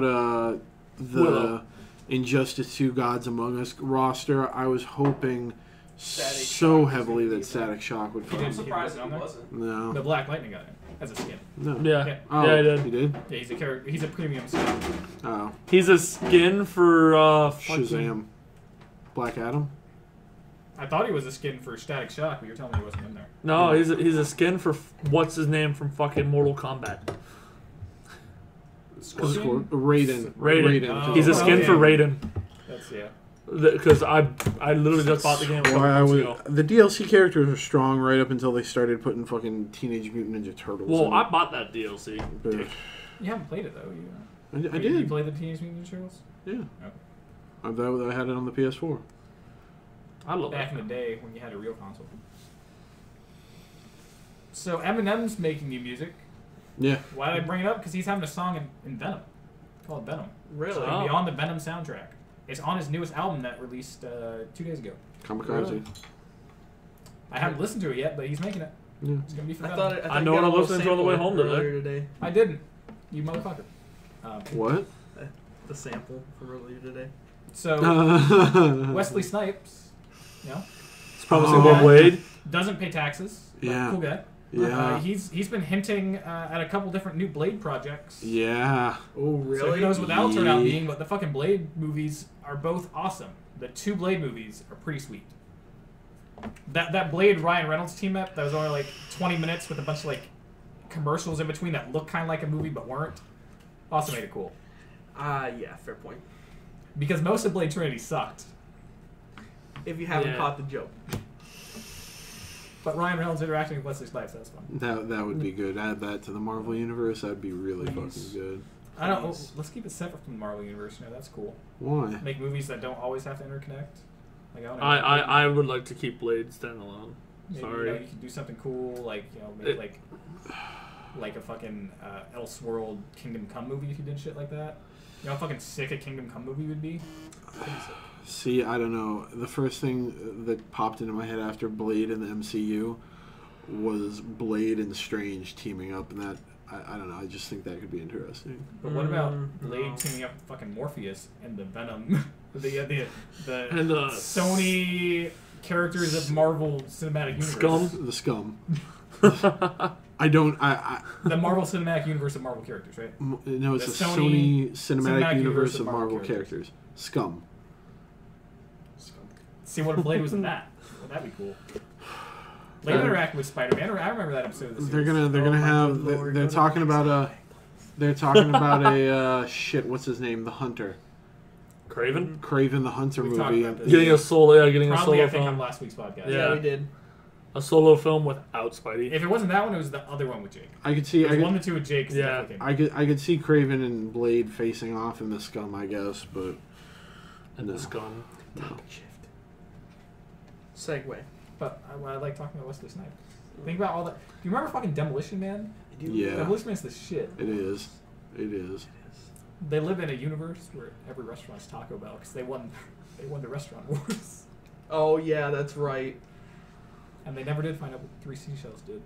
the Willow. Injustice 2 Gods Among Us roster, I was hoping Static so Shock was heavily gonna that be Static Shock would He come. did. I'm surprised on he there? wasn't. The No, Black Lightning got it as a skin. no. Yeah. Oh, Yeah, he did. He did. Yeah, he's a character. He's a premium skin. Oh, He's a skin for fucking- Shazam. Black Adam. I thought he was a skin for Static Shock, but you're telling me he wasn't in there. No, he's a skin for what's his name from fucking Mortal Kombat. Scorpion? Raiden. Raiden. Oh, He's a skin okay. for Raiden. That's yeah. Because I literally just bought the game a couple months ago. The DLC characters were strong right up until they started putting fucking Teenage Mutant Ninja Turtles. Well, in I it. bought that DLC. But You haven't played it though. I You did. played the Teenage Mutant Ninja Turtles Yeah. Oh. I had it on the PS4. I love back that. in the day when you had a real console. So Eminem's making new music. Yeah. Why did I bring it up? Because he's having a song in Venom called Venom. Really? So it'll be on the Venom soundtrack. It's on his newest album that released 2 days ago. Kamikaze. Really? I haven't listened to it yet, but he's making it. Yeah. It's gonna be for I Venom. thought it, I I know got what a I'm little listening to on the way sample home today. earlier today. I didn't. You motherfucker. What? The sample from earlier today. So Wesley Snipes, you know, It's probably Oh. Bob Wade. doesn't pay taxes. But Yeah. Cool guy. Yeah. He's been hinting at a couple different new Blade projects. Yeah. Oh, So really? who knows what that'll turn out Yeah. being, but the fucking Blade movies are both awesome. The 2 Blade movies are pretty sweet. That Blade Ryan Reynolds team up that was only like 20 minutes with a bunch of like commercials in between that looked kind of like a movie but weren't. Also made it cool. Yeah, fair point. Because most of Blade Trinity sucked. If you haven't Yeah. caught the joke. But Ryan Reynolds interacting with Wesley Snipes, that's fun. That would be good. Add that to the Marvel universe. That'd be really Please. fucking good. I don't. Please. Let's keep it separate from the Marvel universe. You know, that's cool. Why? Make movies that don't always have to interconnect. Like I don't know. I would like to keep Blade standalone. Maybe, Sorry. you could do something cool, like make like a fucking Elseworld Kingdom Come movie if you did shit like that. You know how fucking sick a Kingdom Come movie would be. Pretty sick. See, I don't know. The first thing that popped into my head after Blade in the MCU was Blade and Strange teaming up, and that I don't know. I just think that could be interesting. But what about no. Blade teaming up with fucking Morpheus and the Venom, the And Sony characters of Marvel Cinematic Universe? Scum? The Scum. I don't. The Marvel Cinematic Universe of Marvel characters, right? No, it's The the Sony Sony Cinematic Universe of Marvel characters. Scum. See what if Blade was in that? Well, that'd be cool. Blade interacting with Spider-Man. I remember that episode of the series. They're gonna Oh my have. good lord, They're what talking a- about They're talking about a shit. What's his name? The Hunter. Craven? Craven the Hunter We talked movie. about this. Getting a solo, getting a Probably, solo I think, on film. last week's podcast. Yeah. Yeah, we did. A solo film without Spidey. If it wasn't that one, it was the other one with Jake. I could see. It was one of the two with Jake. Yeah. I could see Craven and Blade facing off in the Scum, I guess, but And this gun. no. Segue. But I like talking about Wesley Snipes. Think about all that. Do you remember fucking Demolition Man? Yeah, Demolition Man's the shit. it is. It is. They live in a universe where every restaurant's Taco Bell because they won the restaurant wars, Oh yeah, that's right. and they never did find out what Three Seashells did.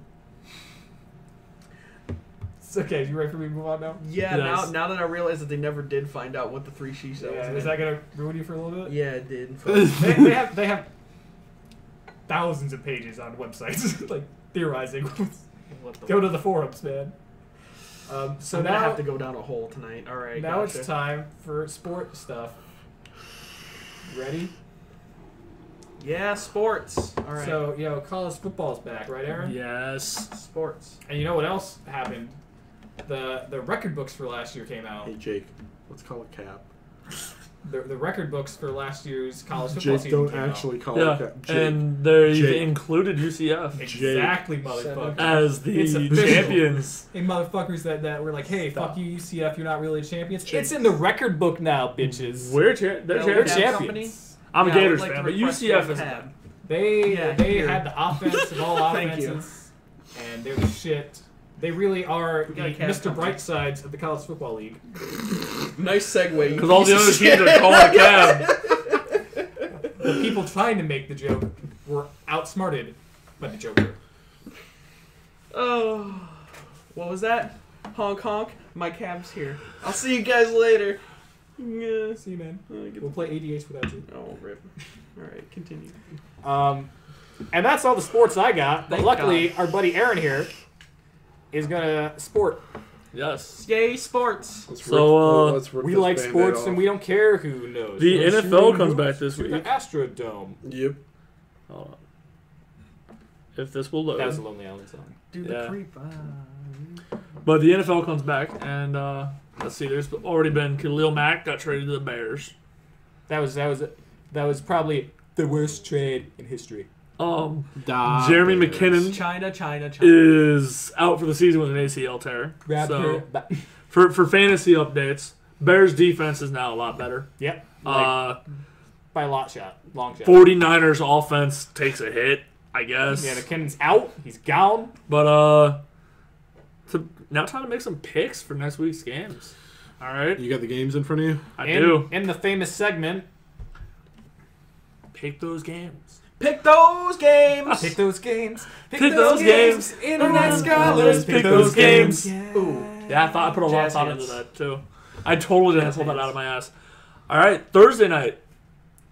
It's okay. You ready for me to move on now? Yeah. Yes. Now that I realize that they never did find out what the three she cells. Yeah, meant. is that gonna ruin you for a little bit? Yeah, it did. they have thousands of pages on websites like theorizing. What the Go to the forums, man. So I'm now gonna have to go down a hole tonight. All right. now gotcha. it's time for sport stuff. Ready? Yeah, sports. All right. So college football's back, right, Aaron? Yes. sports. And you know what else happened? The record books for last year came out. Hey Jake, let's call it cap. The record books for last year's college football Jake, season don't came actually call Yeah. it cap. Jake. And they Jake. included UCF out. Exactly, motherfucker. as the It's official. champions. Hey, motherfuckers that were like, hey, Stop. fuck you, UCF, you're not really champions. It's in the record book now, bitches. They're They're champions. champions. I'm a Yeah, I would Gators like fan, to but request UCF one is tab. They Yeah, they here. had the offense of all Thank you. offenses, and they're the shit. They really are the got a cab Mr. coming. Brightsides of the college football league. Nice segue. because all the other teams are calling a cab. The people trying to make the joke were outsmarted by the Joker. Oh, what was that? Honk honk. My cab's here. I'll see you guys later. Yeah. See you, man. Get We'll play ADH without you. Oh, rip. All right, continue. And that's all the sports I got. But Thank luckily, God. our buddy Aaron here is gonna sport. Yes. Yay, sports. Let's rip We this like Band-Aid sports, off. and we don't care who knows. The We're NFL shooting comes hoops back this to week. The Astrodome. Yep. Hold on. If this will load. That was a Lonely Island song. Do Yeah. the creep. But the NFL comes back, and let's see. There's already been Khalil Mack got traded to the Bears. That was probably the worst trade in history. Jeremy McKinnon China. is out for the season with an ACL tear. So for fantasy updates, Bears defense is now a lot better. Yep. By a long shot. 49ers offense takes a hit, I guess. Yeah, McKinnon's out. He's gone. But now time to make some picks for next week's games. All right, You got the games in front of you? I do. In the famous segment, Pick those games. Pick those games. pick those games. Pick those games. Internet Internet scholars, pick those games. Ooh. Yeah, I thought I put a lot of Jazz thought into hands. that too. I totally didn't Jazz pull that hands. out of my ass. All right, Thursday night,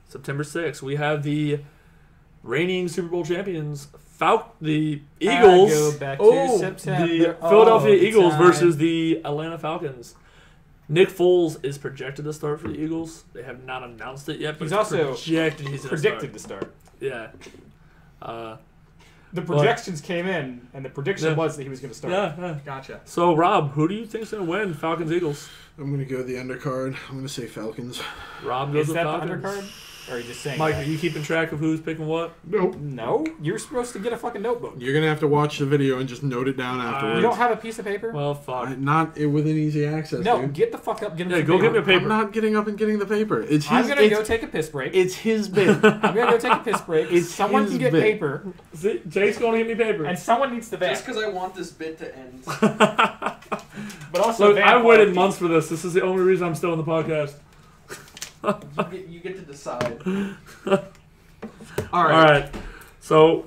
September 6th, we have the reigning Super Bowl champions, the Eagles, Go back Oh, to September. the all Philadelphia the Eagles time. versus the Atlanta Falcons. Nick Foles is projected to start for the Eagles. They have not announced it yet, but He's it's also projected he's gonna predicted to start. start. Yeah. The projections came in, and the prediction Yeah. was that he was going to start. Yeah. Gotcha. So, Rob, who do you think's going to win, Falcons Eagles? I'm going to go the undercard. I'm going to say Falcons. Rob goes Is with that Falcons. the undercard? Or are you just saying Mike, that? are you keeping track of who's picking what? Nope. No, you're supposed to get a fucking notebook. You're going to have to watch the video and just note it down afterwards. You don't have a piece of paper? Well, fuck. Not within easy access, No, dude. get the fuck up. Get him Yeah, some go paper. get me a paper. I'm not getting up and getting the paper. It's his. I'm gonna it's, go take a piss break. It's his bit. I'm gonna go take a piss break. It's Someone his can get bit. paper, See, Jake's going to get me paper. and someone needs the Just vamp. because I want this bit to end. But also, Look, vamp I've waited quality. months for this. This is the only reason I'm still in the podcast. You get to decide. All right. So,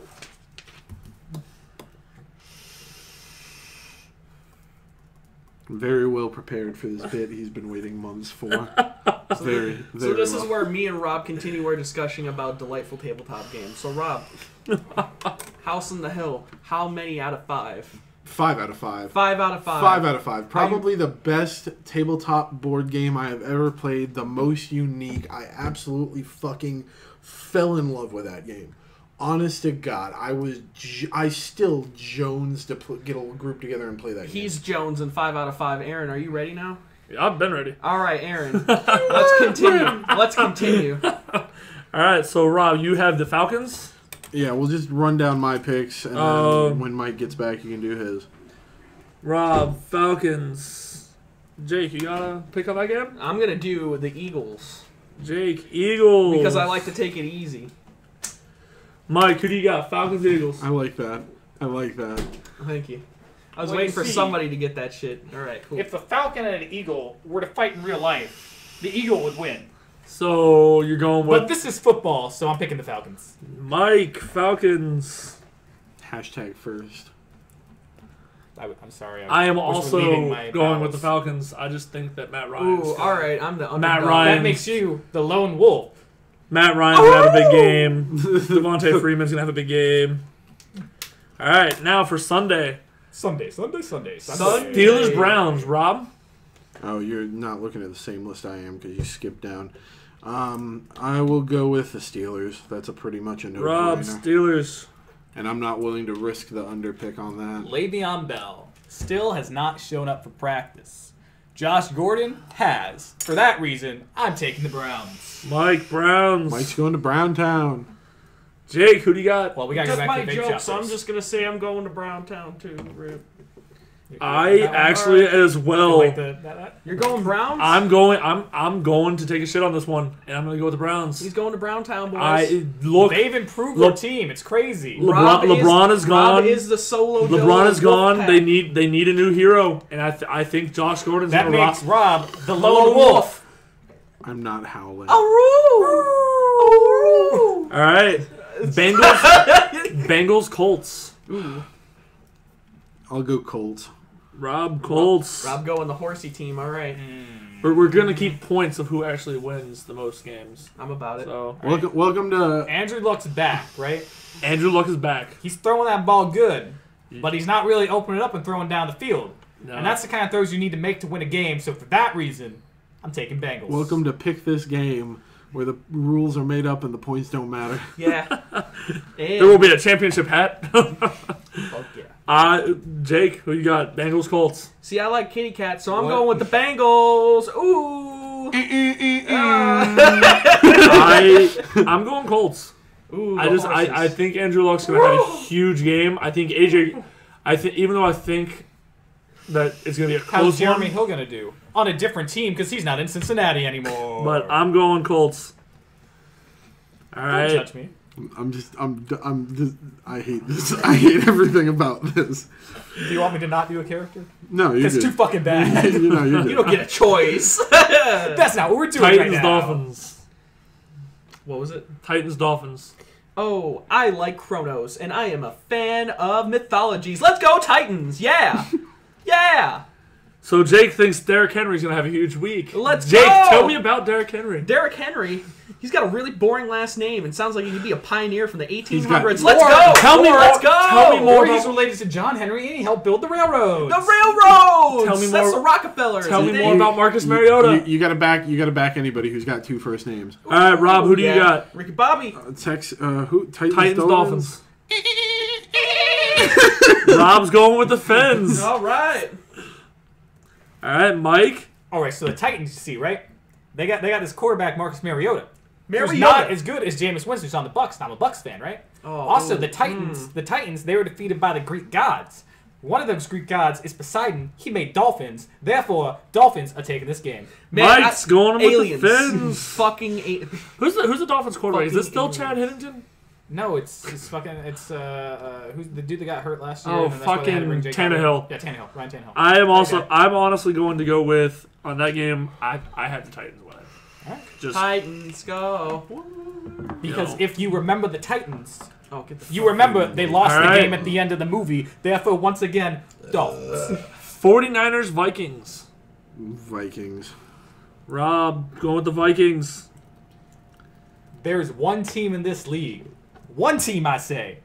Very well prepared for this bit. He's been waiting months for. Very, very So this well. is where me and Rob continue our discussion about delightful tabletop games. So Rob, House on the Hill, how many out of 5? 5 out of 5. 5 out of 5. 5 out of 5. Probably the best tabletop board game I have ever played. The most unique. I absolutely fucking fell in love with that game. honest to God, I still Jones to get a group together and play that game. He's Jones in 5 out of 5. Aaron, are you ready now? Yeah, I've been ready. All right, Aaron. Let's continue. Let's continue. All right, so Rob, you have the Falcons. Yeah, we'll just run down my picks, and then when Mike gets back, you can do his. Rob, Falcons. Jake, you got to pick up that game? I'm going to do the Eagles. Jake, Eagles. Because I like to take it easy. Mike, who do you got? Falcons, Eagles. I like that. Thank you. I was Well, waiting you for see- somebody to get that shit. All right, cool. If a falcon and an eagle were to fight in real life, the eagle would win. So you're going with But this is football, so I'm picking the Falcons. Mike, Falcons. Hashtag first. I'm sorry. I am was also relieving my going with the bowels. Falcons. I just think that Matt Ryan. Ooh, all right. I'm the underdog. Matt Ryan. That makes you the lone wolf. Matt Ryan's gonna have a big game. Devontae Freeman's gonna have a big game. All right, now for Sunday. Sunday. Steelers, Browns. Rob. Oh, you're not looking at the same list I am because you skipped down. I will go with the Steelers. That's a pretty much a Rob, no-brainer. Steelers. And I'm not willing to risk the underpick on that. Le'Veon Bell still has not shown up for practice. Josh Gordon has. For that reason, I'm taking the Browns. Mike, Browns. Mike's going to Browntown. Jake, who do you got? Well, we got to go That's back to my the big joke, shot so I'm first. just going to say I'm going to Browntown too. Rip. I actually as well. Like that? You're going Browns? I'm going to take a shit on this one, and I'm going to go with the Browns. He's going to Browntown, boys. They've improved their team. It's crazy. LeBron is gone. Rob is the solo. LeBron is gone. Wolfpack. They need a new hero, and I think Josh Gordon's That gonna makes Rob the Lone lone wolf. I'm not howling. Oh, All right, Bengals, Colts. Ooh. I'll go Colts. Rob, Colts. Rob going the horsey team. All right, We're gonna keep points of who actually wins the most games. I'm about it. So Welcome to... Andrew Luck's back, right? Andrew Luck is back. He's throwing that ball good, but he's not really opening up and throwing down the field. No. And that's the kind of throws you need to make to win a game. So for that reason, I'm taking Bengals. Welcome to Pick This Game, where the rules are made up and the points don't matter. Yeah. There will be a championship hat. Fuck yeah. Jake, who you got? Bengals, Colts. See, I like kitty cats, so I'm What? going with the Bengals. Ooh. I'm going Colts. Ooh. I think Andrew Luck's gonna have a huge game. I think AJ. Even though I think that it's gonna be a How's close Jeremy one, Hill going to do? On a different team because he's not in Cincinnati anymore. but I'm going Colts. All Don't right. judge me. I hate this. I hate everything about this. Do you want me to not do a character? No, you're It's good. too fucking bad. you're good. You don't get a choice. That's not what we're doing Titans, right now. Dolphins. What was it? Titans, Dolphins. Oh, I like Chronos, and I am a fan of mythologies. Let's go Titans! Yeah! Yeah! So Jake thinks Derrick Henry's gonna have a huge week. Let's Jake, go! tell me about Derrick Henry. Derrick Henry, he's got a really boring last name and sounds like he could be a pioneer from the 1800s. got- Let's Or- go! Tell me Let's more- go! tell me more Or about- he's related to John Henry and he helped build the railroads. The railroads! Tell me That's more- the Rockefellers. Tell me They- more about Marcus Mariota. You gotta back anybody who's got two first names. All right, Rob, who do you Yeah. got? Ricky Bobby. Who? Titans, Dolphins. Rob's going with the Fins. All right. All right, Mike. All right, so the Titans, you see, right? They got this quarterback Marcus Mariota. Who's Mariota. not as good as Jameis Winston, who's on the Bucks. And I'm a Bucks fan, right? Oh, Also, ooh, the Titans, they were defeated by the Greek gods. One of those Greek gods is Poseidon. He made dolphins. Therefore, Dolphins are taking this game. Man, Mike's going with aliens. the Fins. Fucking Who's the Dolphins quarterback? Is this still Fucking Chad Hennington? No, it's who's the dude that got hurt last year? Oh, and that's why they had to fucking bring Jake Tannehill. Elliott. Yeah, Tannehill. Ryan Tannehill. I'm Okay. honestly going to go with on that game. I had the Titans winning. Alright. Just Titans go. Because No. if you remember the Titans, Oh, get the you remember they lost All the right. game at the end of the movie. Therefore, once again, Dolphins. 49ers, Vikings. Vikings. Rob, going with the Vikings. There's one team in this league, one team I say,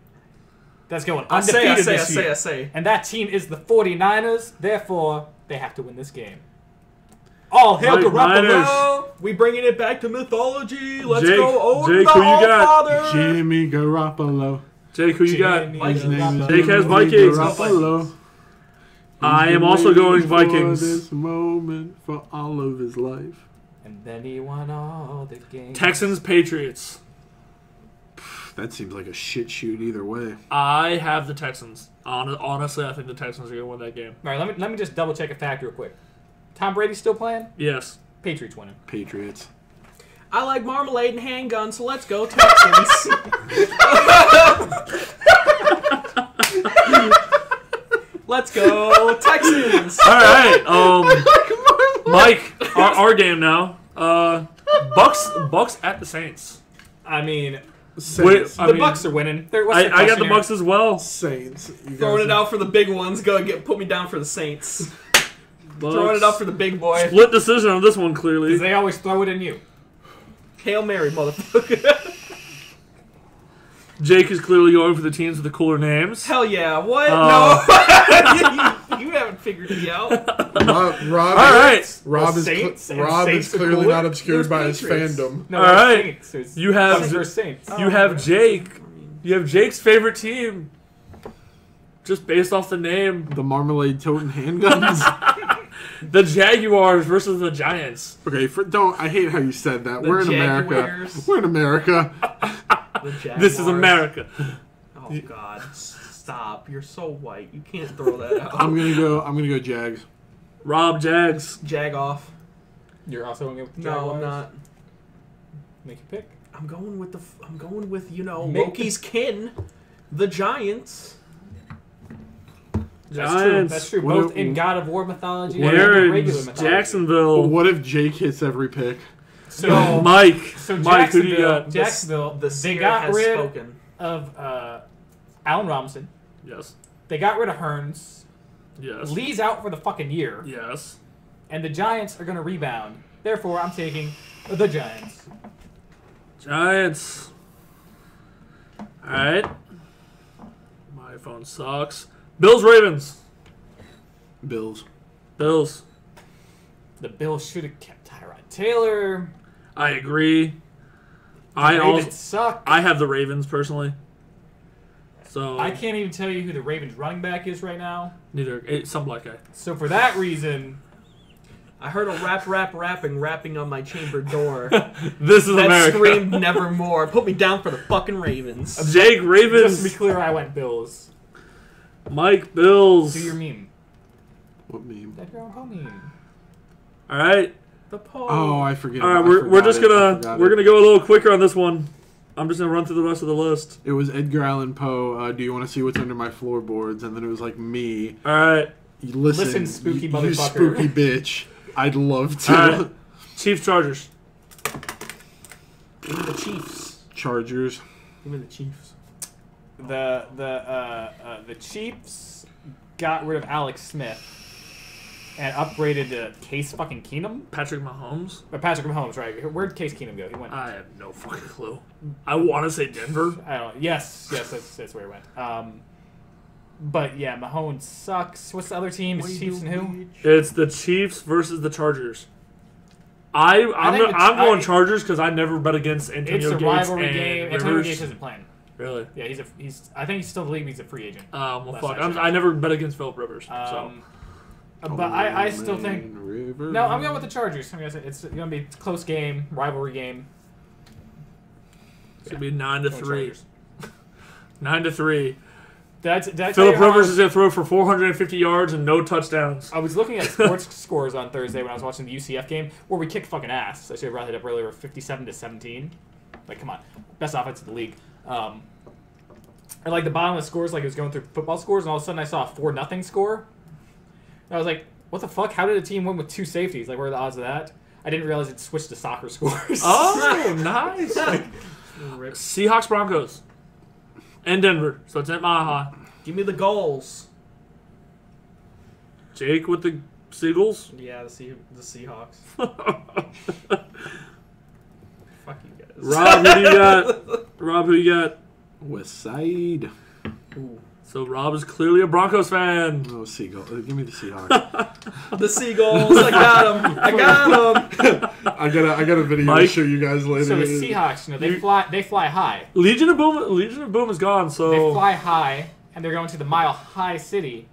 that's going I undefeated this year. say. And that team is the 49ers. Therefore, they have to win this game. All hail Mike Garoppolo. We bringing it back to mythology. Let's Jake, go over Jake, the who you got? Allfather. Jimmy Garoppolo. Jake, who you got? Jimmy His name is Jake has Jimmy Vikings. Garoppolo. I He's am been also going waiting for Vikings. this moment for all of his life. And then he won all the games. Texans, Patriots. That seems like a shit shoot either way. I have the Texans. Honestly, I think the Texans are going to win that game. All right, let me just double check a fact real quick. Tom Brady's still playing? Yes. Patriots winning. Patriots. I like marmalade and handguns, so let's go Texans. Let's go Texans. All right. Mike, our game now. Bucks at the Saints. I mean, Saints. I the mean, Bucks are winning. What's their I got the question here? Bucks as well. Saints. You Throwing guys it out for the big ones. Put me down for the Saints. Bucks. Throwing it out for the big boy. Split decision on this one, clearly. Because they always throw it in you. Hail Mary, motherfucker. Jake is clearly going for the teams with the cooler names. Hell yeah. What? No. you haven't figured me out. Rob, All right. Rob The is Saints and Rob is Saints are clearly cooler? not obscured It by was his Patriots. fandom. No, All it was right. Saints. It was You have- Bucks versus Saints. You have Jake. You have Jake's favorite team. Just based off the name. The marmalade toting handguns. The Jaguars versus the Giants. Okay, don't. I hate how you said that. The We're in America. Jaguars. We're in America. The This is Jaguars. America. Oh God! Stop! You're so white. You can't throw that out. I'm gonna go Jags. Rob Jags. Jag off. You're also going with the No, Jaguars? I'm not. Make a pick. I'm going with Make- Loki's kin, the Giants. That's true. Giants. That's true. What Both if- in God of War mythology and in Aaron's regular mythology. Jacksonville. What if Jake hits every pick? So, Mike. so Mike, who do you got? Jacksonville, The they spirit got has rid spoken. of Allen Robinson. Yes. They got rid of Hearns. Yes. Lee's out for the fucking year. Yes. And the Giants are going to rebound. Therefore, I'm taking the Giants. Giants. Alright. My phone sucks. Bills, Ravens. Bills. Bills. The Bills should have kept Tyrod Taylor. I agree. The Ravens suck. I have the Ravens personally. So I can't even tell you who the Ravens running back is right now. neither some black guy. So for that reason, I heard a rapping on my chamber door. This is That America. screamed nevermore. Put me down for the fucking Ravens. Jake just Ravens. to be clear, I went Bills. Mike Bills. Do your meme. What meme? That your own meme. All right. The poll. Oh, I forget. All right. I We're forgot just it. I gonna forgot we're it. gonna go a little quicker on this one. I'm just gonna run through the rest of the list. It was Edgar Allan Poe. Do you want to see what's under my floorboards? And then it was like me. All right. Listen, spooky you motherfucker. spooky bitch. I'd love to. All right. Chiefs Chargers. Give me the Chiefs. Chargers. Give me the Chiefs. The Chiefs got rid of Alex Smith and upgraded to Case fucking Keenum. Patrick Mahomes. But Patrick Mahomes, right? Where'd Case Keenum go? He went. I have no fucking clue. I want to say Denver. I don't know. Yes, that's where he went. But yeah, Mahomes sucks. What's the other team? It's Chiefs and who? It's the Chiefs versus the Chargers. I'm think going I- Chargers because I never bet against It's Antonio a Gates rivalry and game. Rivers. Antonio Gates isn't playing. Really? Yeah, he's. I think he's still in the league. But he's a free agent. Well, Last fuck. I checked. I never bet against Philip Rivers. So But I still think. River. No, I'm going with the Chargers. I'm gonna say it's gonna be a close game, rivalry game. it's gonna be 9-3. Chargers. 9-3. Did I tell you Philip how Rivers I- is gonna throw for 450 yards and no touchdowns. I was looking at sports scores on Thursday when I was watching the UCF game where we kicked fucking ass. I should have brought it up earlier, 57-17. Like, come on, best offense in the league. And like the bottom of the scores, like it was going through football scores, and all of a sudden I saw a 4-0 score. And I was like, what the fuck? How did a team win with 2 safeties? Like, what are the odds of that? I didn't realize it switched to soccer scores. Oh, nice. Rip. Seahawks Broncos. And Denver. So it's at Maha. Give me the goals. Jake with the Seagulls. Yeah, the Seahawks. Fuck you guys. Rob, who do you got? Rob, who you got? West Side. Ooh. So Rob is clearly a Broncos fan. Oh, Seagull. Give me the Seahawks. The Seagulls. I got him. I got him. I got a video to Mike? show you guys later. So the Seahawks, they fly high. Legion of Boom is gone. So They fly high, and they're going to the Mile High City.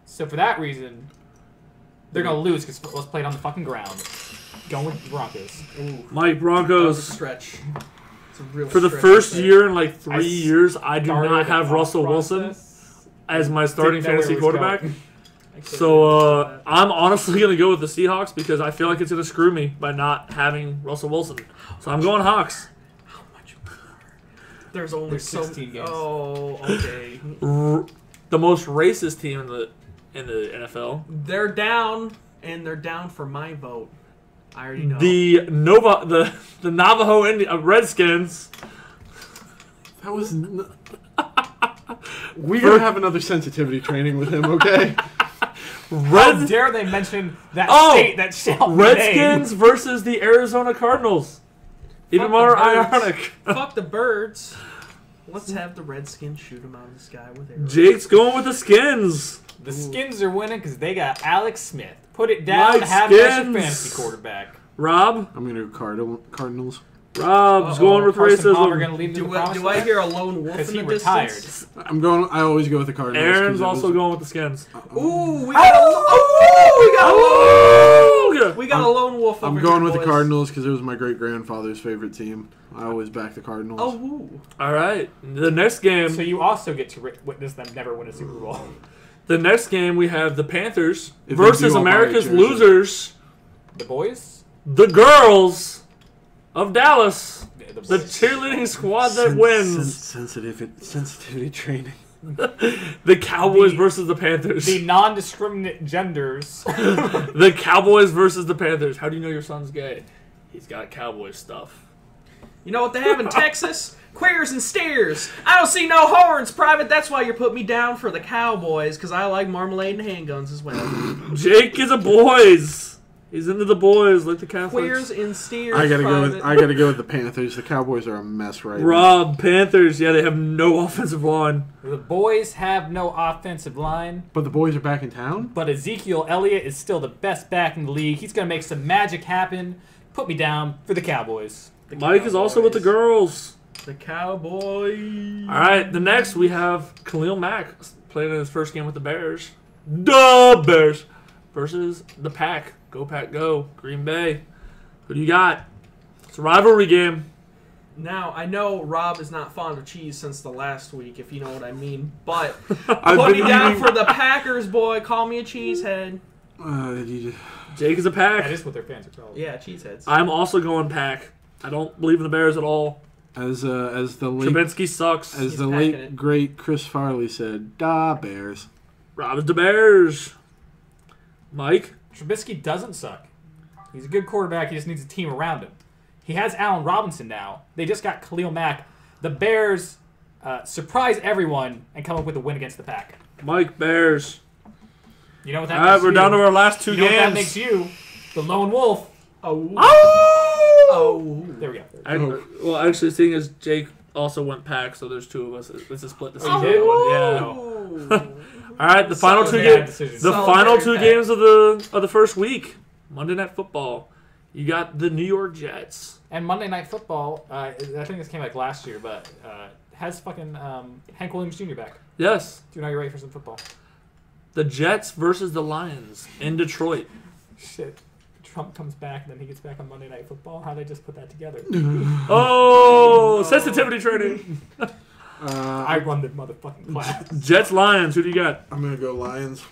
So for that reason, they're gonna lose because football's played on the fucking ground. Going with the Broncos. Ooh, Mike that Broncos. was a stretch. It's a real For the stretch first right there. year in like 3 I years, I do Started not the have thought Russell Wilson process. as my starting Didn't know where fantasy it was quarterback. going. I couldn't So do that. I'm honestly gonna go with the Seahawks because I feel like it's gonna screw me by not having Russell Wilson. So I'm going Hawks. How much more? There's only There's so 16 games. Oh, okay. The most racist team in the NFL. They're down, and they're down for my vote. I already know. The Navajo Redskins. That was. We're gonna have another sensitivity training with him, okay? How dare they mention that state that shall be Redskins versus the Arizona Cardinals. Even Fuck more the Birds. ironic. Fuck the Birds. Let's have the Redskins shoot them out of the sky with arrows. Jake's going with the Skins. The Skins are winning because they got Alex Smith. Put it down Mike to have him as your Skins. fantasy quarterback. Rob. I'm gonna go Cardinals. Rob's going with Carson Palmer racism. gonna lead him to the promised Do I land? hear a lone wolf Because in he the retired. distance? I always go with the Cardinals. Aaron's 'cause it also was- going with the Skins. Ooh, we got a lone wolf over I'm here, going with the boys. Cardinals because it was my great grandfather's favorite team. I always back the Cardinals. Oh, woo. All right. The next game. So you also get to witness them never win a Super Bowl. The next game we have the Panthers If they versus do, I'll buy a America's jersey. losers, The boys? the girls of Dallas, Yeah, the cheerleading squad that wins. Sensitivity training. The Cowboys versus the Panthers. The non-discriminate genders. The Cowboys versus the Panthers. How do you know your son's gay? He's got cowboy stuff. You know what they have in Texas? Queers and steers. I don't see no horns, Private. That's why you put me down for the Cowboys, because I like marmalade and handguns as well. Jake is a boys. He's into the boys like the Catholics. Queers and steers, I gotta Private. go with the Panthers. The Cowboys are a mess right now. Rob, Panthers. Yeah, they have no offensive line. The boys have no offensive line, But the boys are back in town. but Ezekiel Elliott is still the best back in the league. He's going to make some magic happen. Put me down for the Cowboys. The Mike is also with the Cowboys. girls. The Cowboys. All right, the next we have Khalil Mack playing in his first game with the Bears. The Bears versus the Pack. Go Pack, go. Green Bay. Who do you got? It's a rivalry game. Now, I know Rob is not fond of cheese since the last week, if you know what I mean, but I've put been me down eating- for the Packers, boy. Call me a cheesehead. Jake is a That Pack. is what their fans are called. Yeah, cheeseheads. I'm also going Pack. I don't believe in the Bears at all. As the late Trubisky sucks. as He's the packing late it. great Chris Farley said, "Da Bears." Rob is the Bears. Mike? Trubisky doesn't suck. He's a good quarterback. He just needs a team around him. He has Allen Robinson now. They just got Khalil Mack. The Bears surprise everyone and come up with a win against the Pack. Mike, Bears. You know what that All right, makes we're you? down to our last two You know what that games. makes you? The lone wolf. Oh. Oh! Oh. There we go. Well, actually, seeing as Jake also went Pack, so there's two of us. It's a split decision. Oh, you did? Yeah. All right, the final two Solitary games. decision. The Solitary final two Pack. games of the first week. Monday Night Football. You got the New York Jets. And Monday Night Football, I think this came like last year, but has fucking Hank Williams Jr. back. Yes, Do you know you're ready for some football? the Jets versus the Lions in Detroit. Shit. Trump comes back and then he gets back on Monday Night Football. How they just put that together? Oh, sensitivity training. I run the motherfucking class. Jets Lions. Who do you got? I'm gonna go Lions.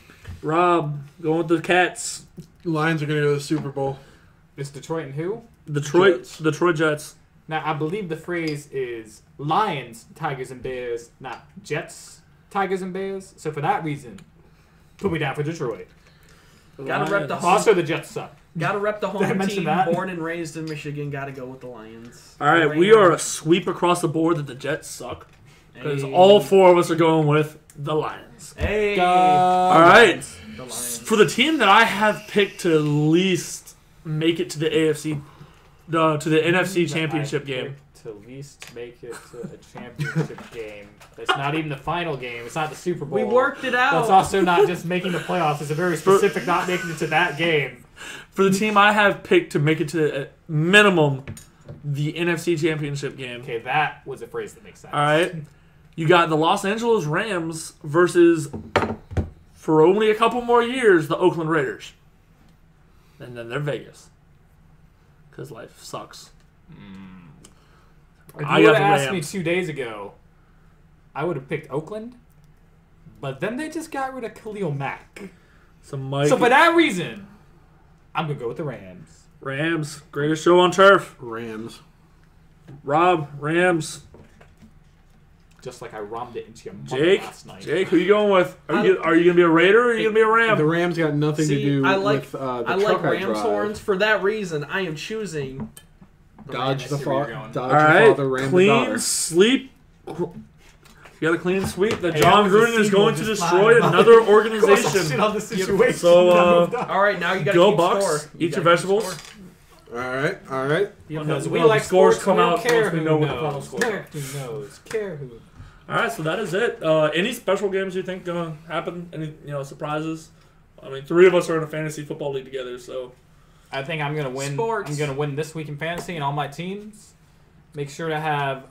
Rob going with the Cats. Lions are gonna go to the Super Bowl. It's Detroit and who? Jets. Detroit Jets. Now, I believe the phrase is Lions, Tigers, and Bears, not Jets, Tigers, and Bears. So for that reason, put me down for Detroit. Gotta rep the Also, the Jets suck. Gotta rep the Did I home mention team. that? Born and raised in Michigan. Gotta go with the Lions. All right, we are a sweep across the board that the Jets suck because Hey. all four of us are going with the Lions. Hey. All right, The Lions. for the team that I have picked to at least make it to the NFC, to the NFC Championship game. to at least make it to a championship game. That's not even the final game. It's not the Super Bowl. We worked it out. That's also not just making the playoffs. It's a very specific not making it to that game. For the team I have picked to make it to at minimum the NFC Championship game. Okay, that was a phrase that makes sense. All right. You got the Los Angeles Rams versus, for only a couple more years, the Oakland Raiders. And then they're Vegas. Because life sucks. If I you got would the have asked me Rams. 2 days ago, I would have picked Oakland. But then they just got rid of Khalil Mack. So Mike, So for that reason, I'm going to go with the Rams. Rams, greatest show on turf. Rams. Rob, Rams. Just like I rammed it into your mother Jake, last night. Jake, who you going with? Are you going to be a Raider or are you going to be a Ram? The Rams got nothing to do I like with the I truck like Rams drive. horns. For that reason, I am choosing Dodge I the see where you're father. going. Dodge All the right, father, ram the clean daughter. sweep. You got a clean sweep that Hey, John that was a Gruden is sequel, going to just destroy fine. another Shit organization. on the situation. So, All right, now you got to Go keep Bucks. score. Eat You your gotta keep vegetables. score. All right, all right. Because No, we the like scores sports, come we don't out care once we who know what the knows. final scores are. Care who knows. Care who. All right, so that is it. Any special games you think gonna happen? Any surprises? I mean, 3 of us are in a fantasy football league together, so I think I'm gonna win. Sports. I'm gonna win this week in fantasy and all my teams. Make sure to have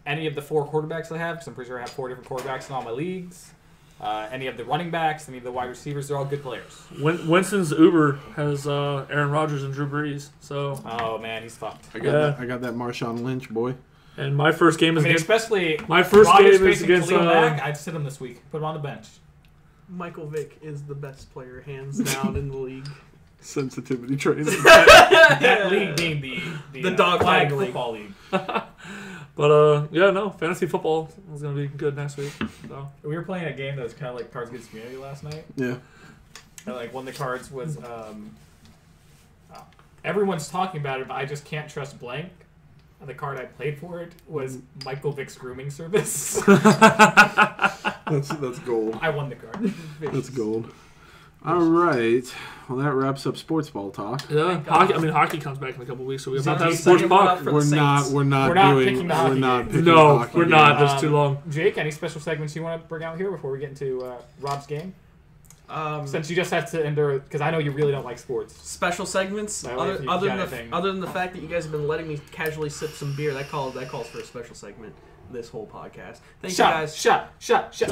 any of the 4 quarterbacks I have, because I'm pretty sure I have 4 different quarterbacks in all my leagues. Any of the running backs, any of the wide receivers, they're all good players. Winston's Uber has Aaron Rodgers and Drew Brees. So, Oh man, he's fucked. I got Yeah. that. I got that Marshawn Lynch boy. and my first game I is mean, against especially my first Rodgers game is facing against Khalil Mack. I'd sit him this week. Put him on the bench. Michael Vick is the best player, hands down, in the league. Sensitivity training. That league being the dog flag fighting league. football league. But yeah, no, fantasy football is gonna be good next week. So We were playing a game that was kind of like Cards Against Humanity last night. Yeah. And, like one of the cards was everyone's talking about it, but I just can't trust blank. And the card I played for it was Michael Vick's grooming service. That's gold. I won the card. That's gold. All right. Well, that wraps up sports ball talk. yeah, Thank God. hockey. I mean, hockey comes back in a couple weeks, so we're about to have Second sports one talk. up for the We're Saints. not. We're not We're not doing. picking the We're hockey not game. picking No, the hockey we're game. not. That's too long. Jake, any special segments you want to bring out here before we get into Rob's game? Since you just have to endure, because I know you really don't like sports. Special segments. That way if you got anything. Other than the fact that you guys have been letting me casually sip some beer, that calls for a special segment. This whole podcast. Thank you guys. Shot. Shot. Shut.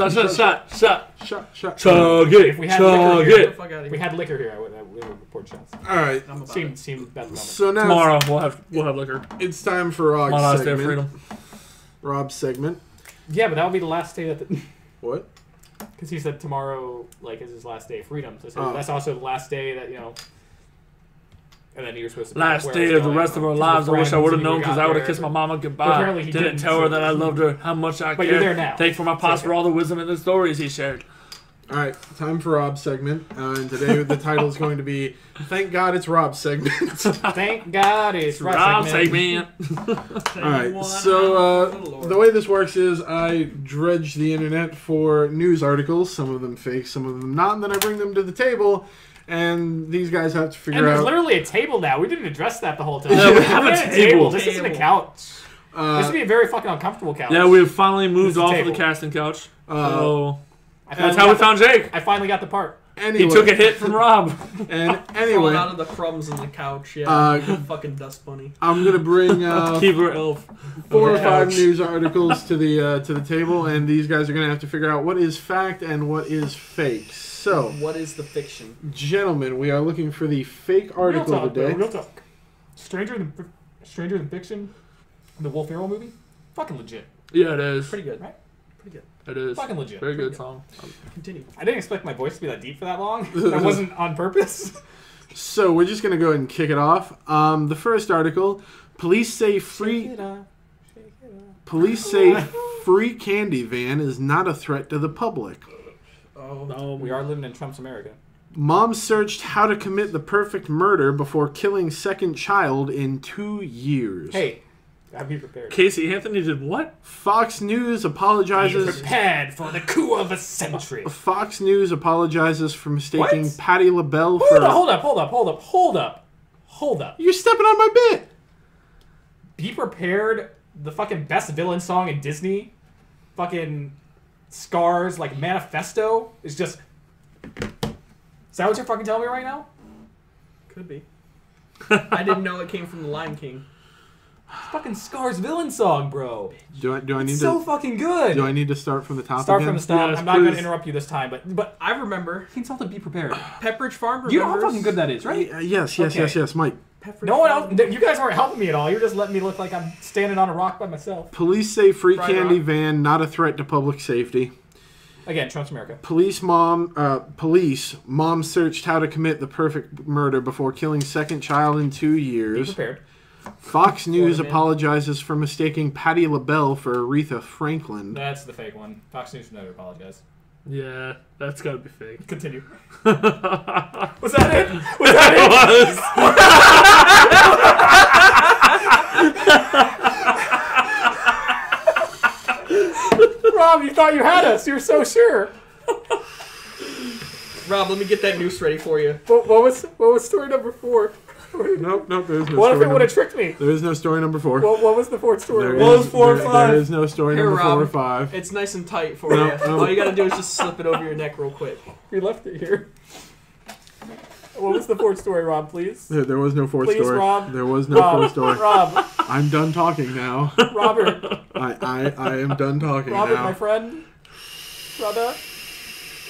Chug If we it. had Chug liquor Get the it. fuck out of If we here. had liquor here, we would report shots. All right. I'm about it. Seemed bad moment. So now Tomorrow we'll have liquor. it's time for My Rob's last day segment. of freedom. Rob's segment. Yeah, but that would be the last day that What? because he said tomorrow is his last day of freedom. So I said, Oh. that's also the last day that And then you're supposed to pick Last where day it's of the going, rest of our 'cause lives. I we're wish I friends would have and you known because got I would have there. kissed my mama But goodbye. apparently he Didn't didn't, tell her so- that I loved her, how much I But cared. you're there now. Thank for my pops okay. for all the wisdom and the stories he shared. All right. Time for Rob's segment. And today the title is going to be "Thank God It's Rob's segment." Thank God it's Rob segment. segment. All right. So the way this works is I dredge the internet for news articles. Some of them fake, some of them not. And then I bring them to the table. And these guys have to And figure there's out. literally a table now. We didn't address that the whole time. Yeah, we have a We're at table. This isn't a Table. couch. This would be a very fucking uncomfortable couch. Yeah, we've finally moved This is a off of the table. casting couch. Uh, I That's finally how we got found Jake. I finally got the part. Anyway, He took a hit from Rob. And Crawling anyway, out of the crumbs in the couch. Yeah. Fucking dust bunny. I'm gonna bring Keeper elf. 4 or Okay. 5 news articles to the table, and these guys are gonna have to figure out what is fact and what is fake. So, What is the fiction? gentlemen, we are looking for the fake article real talk, of the day. bro, real talk. Stranger than Fiction, the Will Ferrell movie, fucking legit. Yeah, it is. Pretty good. Right? Pretty good. It is. Fucking legit. Very good song. Continue. I didn't expect my voice to be that deep for that long. That wasn't on purpose. So we're just gonna go ahead and kick it off. The first article: police say free free candy van is not a threat to the public. Oh. We are living in Trump's America. Mom searched how to commit the perfect murder before killing second child in 2 years. Hey, be prepared. Casey Anthony did what? Fox News Be apologizes. prepared for the coup of a century. Fox News apologizes for mistaking What? Patti LaBelle for. Hold up. You're stepping on my bit. Be prepared the fucking best villain song in Disney, fucking Scars, like Manifesto, is just. Is that what you're fucking telling me right now? Could be. I didn't know it came from The Lion King. It's fucking Scars villain song, bro. Do I need It's to? so fucking good. Do I need to start from the top? Start again? from the start. Yes, I'm not going please. to interrupt you this time, but I remember. you have to be prepared. Pepperidge Farm remembers. You know how fucking good that is, right? Yes, Okay. Mike. Pepperidge No one Farm. else. You guys aren't helping me at all. You're just letting me look like I'm standing on a rock by myself. Police say free Fried candy rock. van not a threat to public safety. Again, Trump's America. Police mom searched how to commit the perfect murder before killing second child in 2 Be years. prepared. Fox News Florida man. apologizes for mistaking Patti LaBelle for Aretha Franklin. That's the fake one. Fox News should never apologize. Yeah, that's gotta be fake. Continue. Was Was that it? Was that it? Rob, you thought you had us. You were so sure. Rob, let me get that noose ready for you. What was story number 4? Nope, there's no What if story it would have number. tricked me? There is no story number 4. What was the 4th story? There What is- was 4 or there- 5? There is no story Here, number 4 or Rob. 5. It's nice and tight for No, you. no. All you gotta do is just slip it over your neck real quick. We left it here. What was the 4th story, Rob, please? There was no 4th Please, story. Rob. There was no Rob, 4th story. Rob, I'm done talking now. Robert, I am done talking Robert, now. my friend, brother.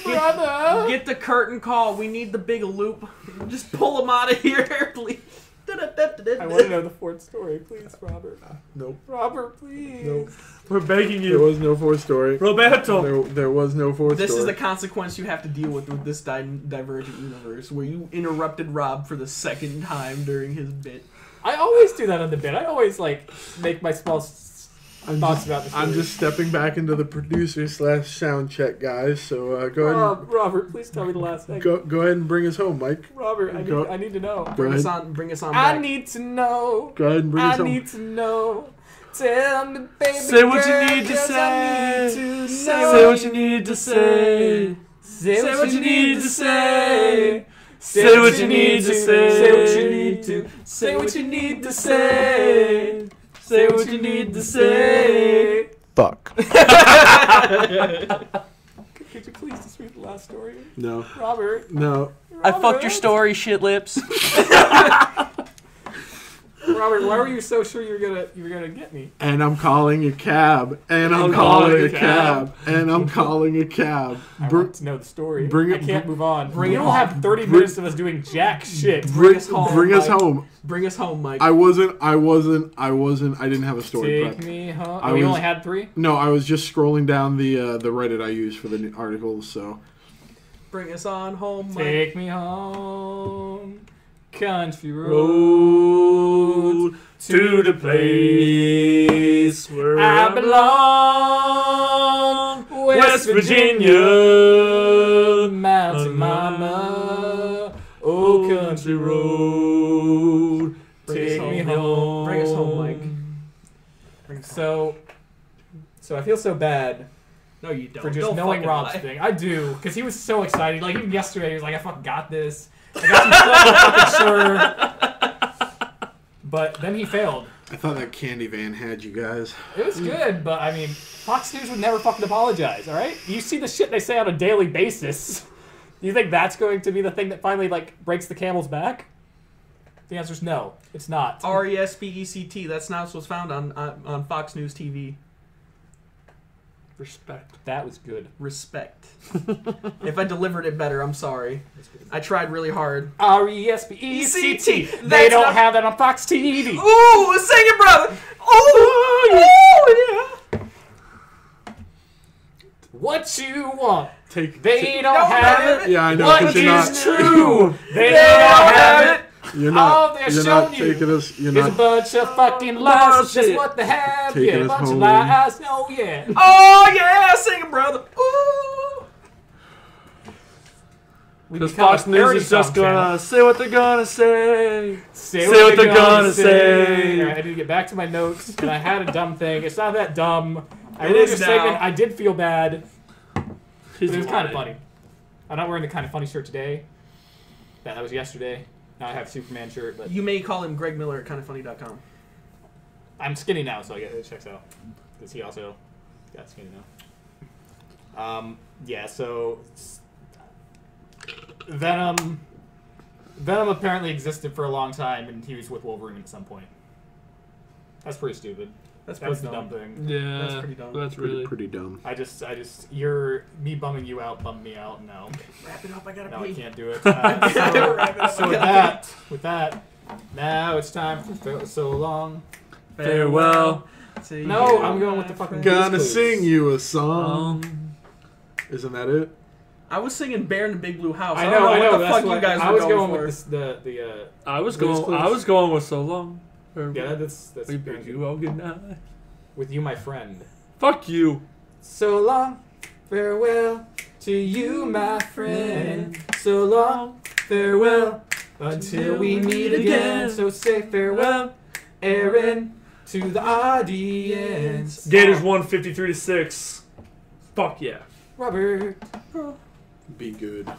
Get the curtain call. We need the big loop. Just pull him out of here, please. I want to know the 4th story, please, Robert. Nope. Robert, please. Nope. We're begging There you. was no 4th story. Roberto. There was no 4th This story. is the consequence you have to deal with this divergent universe, where you interrupted Rob for the 2nd time during his bit. I always do that on the bit. I always make my small thoughts about the story. I'm just stepping back into the producer / sound check, guys. So go ahead. Robert, please tell me the last thing. Go ahead and bring us home, Mike. Robert, Go- I need to know. Go ahead. Bring us on I back. need to know. Go ahead and bring us I home. need to know. Tell me, baby. Say what you girl, need to 'cause say. I need to Say know. what you need to say. Say what you need to say. Say what you need to say. Say what you need to. Say what you need to say. Say what you need to say. Fuck. Could you please just read the last story? No. Robert. No. I fucked your story, shit lips. Robert, why were you so sure you were gonna get me? And I'm calling a cab. And I'm calling a cab. And I'm calling a cab. I Br- want to know the story. bring I it- can't move on. bring we it don't home. have 30 minutes of us doing jack shit. Bring us home, Bring us Mike. home. Bring us home, Mike. I didn't have a story Take prep. me home. I Oh, you was- only had 3? No, I was just scrolling down the Reddit I use for the new articles, so. Bring us on home, Mike. Take me home, country Road road, to the place where I I belong, West Virginia, Mountain Mama, oh country road, take me home. Bring us home, Mike. So I feel so bad No, you don't. for just Don't knowing fucking Rob's lie. thing. I do, because he was so excited. Like, even yesterday, he was like, I fucking got this. I got some fucking sure. But then he failed. I thought that candy van had you guys. It was good, but I mean, Fox News would never fucking apologize, alright? You see the shit they say on a daily basis. Do you think that's going to be the thing that finally, breaks the camel's back? The answer's no. It's not. RESPECT. That's not what's found on Fox News TV. Respect. That was good. Respect. If I delivered it better, I'm sorry. I tried really hard. RESPECT. They That's don't not- have that on Fox TV. Ooh, sing it, brother. Ooh, yeah. What you want? Take. They don't don't have have it. Yeah, I know. What 'cause is you're not. true? They They don't have it. You're All not. they're You're not showing you taking us. You're It's a not. bunch of fucking lies. That's Bullshit. what they have. Taking Yeah, a us bunch of home. lies. Oh yeah. Oh, yeah, sing it, brother. Ooh. We Because become Fox a parody News is just song channel. gonna say what they're gonna say. Say what they're gonna say. All right, I need to get back to my notes, and I had a dumb thing. It's not that dumb. I It wrote is a statement. now. I did feel bad, but He's it was kind of lying. funny. I'm not wearing the kind of funny shirt today. That was yesterday. Now I have a Superman shirt, but You may call him Greg Miller at kindoffunny.com. I'm skinny now, so I guess it checks out. Because he also got skinny now. Yeah, so Venom apparently existed for a long time, and he was with Wolverine at some point. That's pretty stupid. That's the dumb thing. Yeah, That's pretty dumb. That's really pretty dumb. I just, me bumming you out, bummed me out. No, Wrap it up. I gotta no, pee. I can't do it. So With that, now it's time for so long. farewell. to No, you, I'm going with my the fucking. friend. Gonna sing you a song. Isn't that it? I was singing "Bear in the Big Blue House." I don't know. what the That's fuck what you guys I were was going going for. with the. I was Blue's going. I Clues. was going with so long. Yeah, that's We bid you all good night. with you, my friend. Fuck you. So long, farewell to you, my friend. So long, farewell until we meet again. So say farewell, Aaron, to the audience. Gators won 53-6. Fuck yeah. Robert, Be good.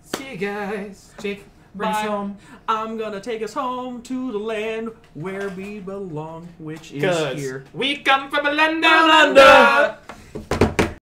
see you guys. Jake, bring us Bye. home. I'm gonna take us home to the land where we belong, which is 'Cause here. we come from a land down under.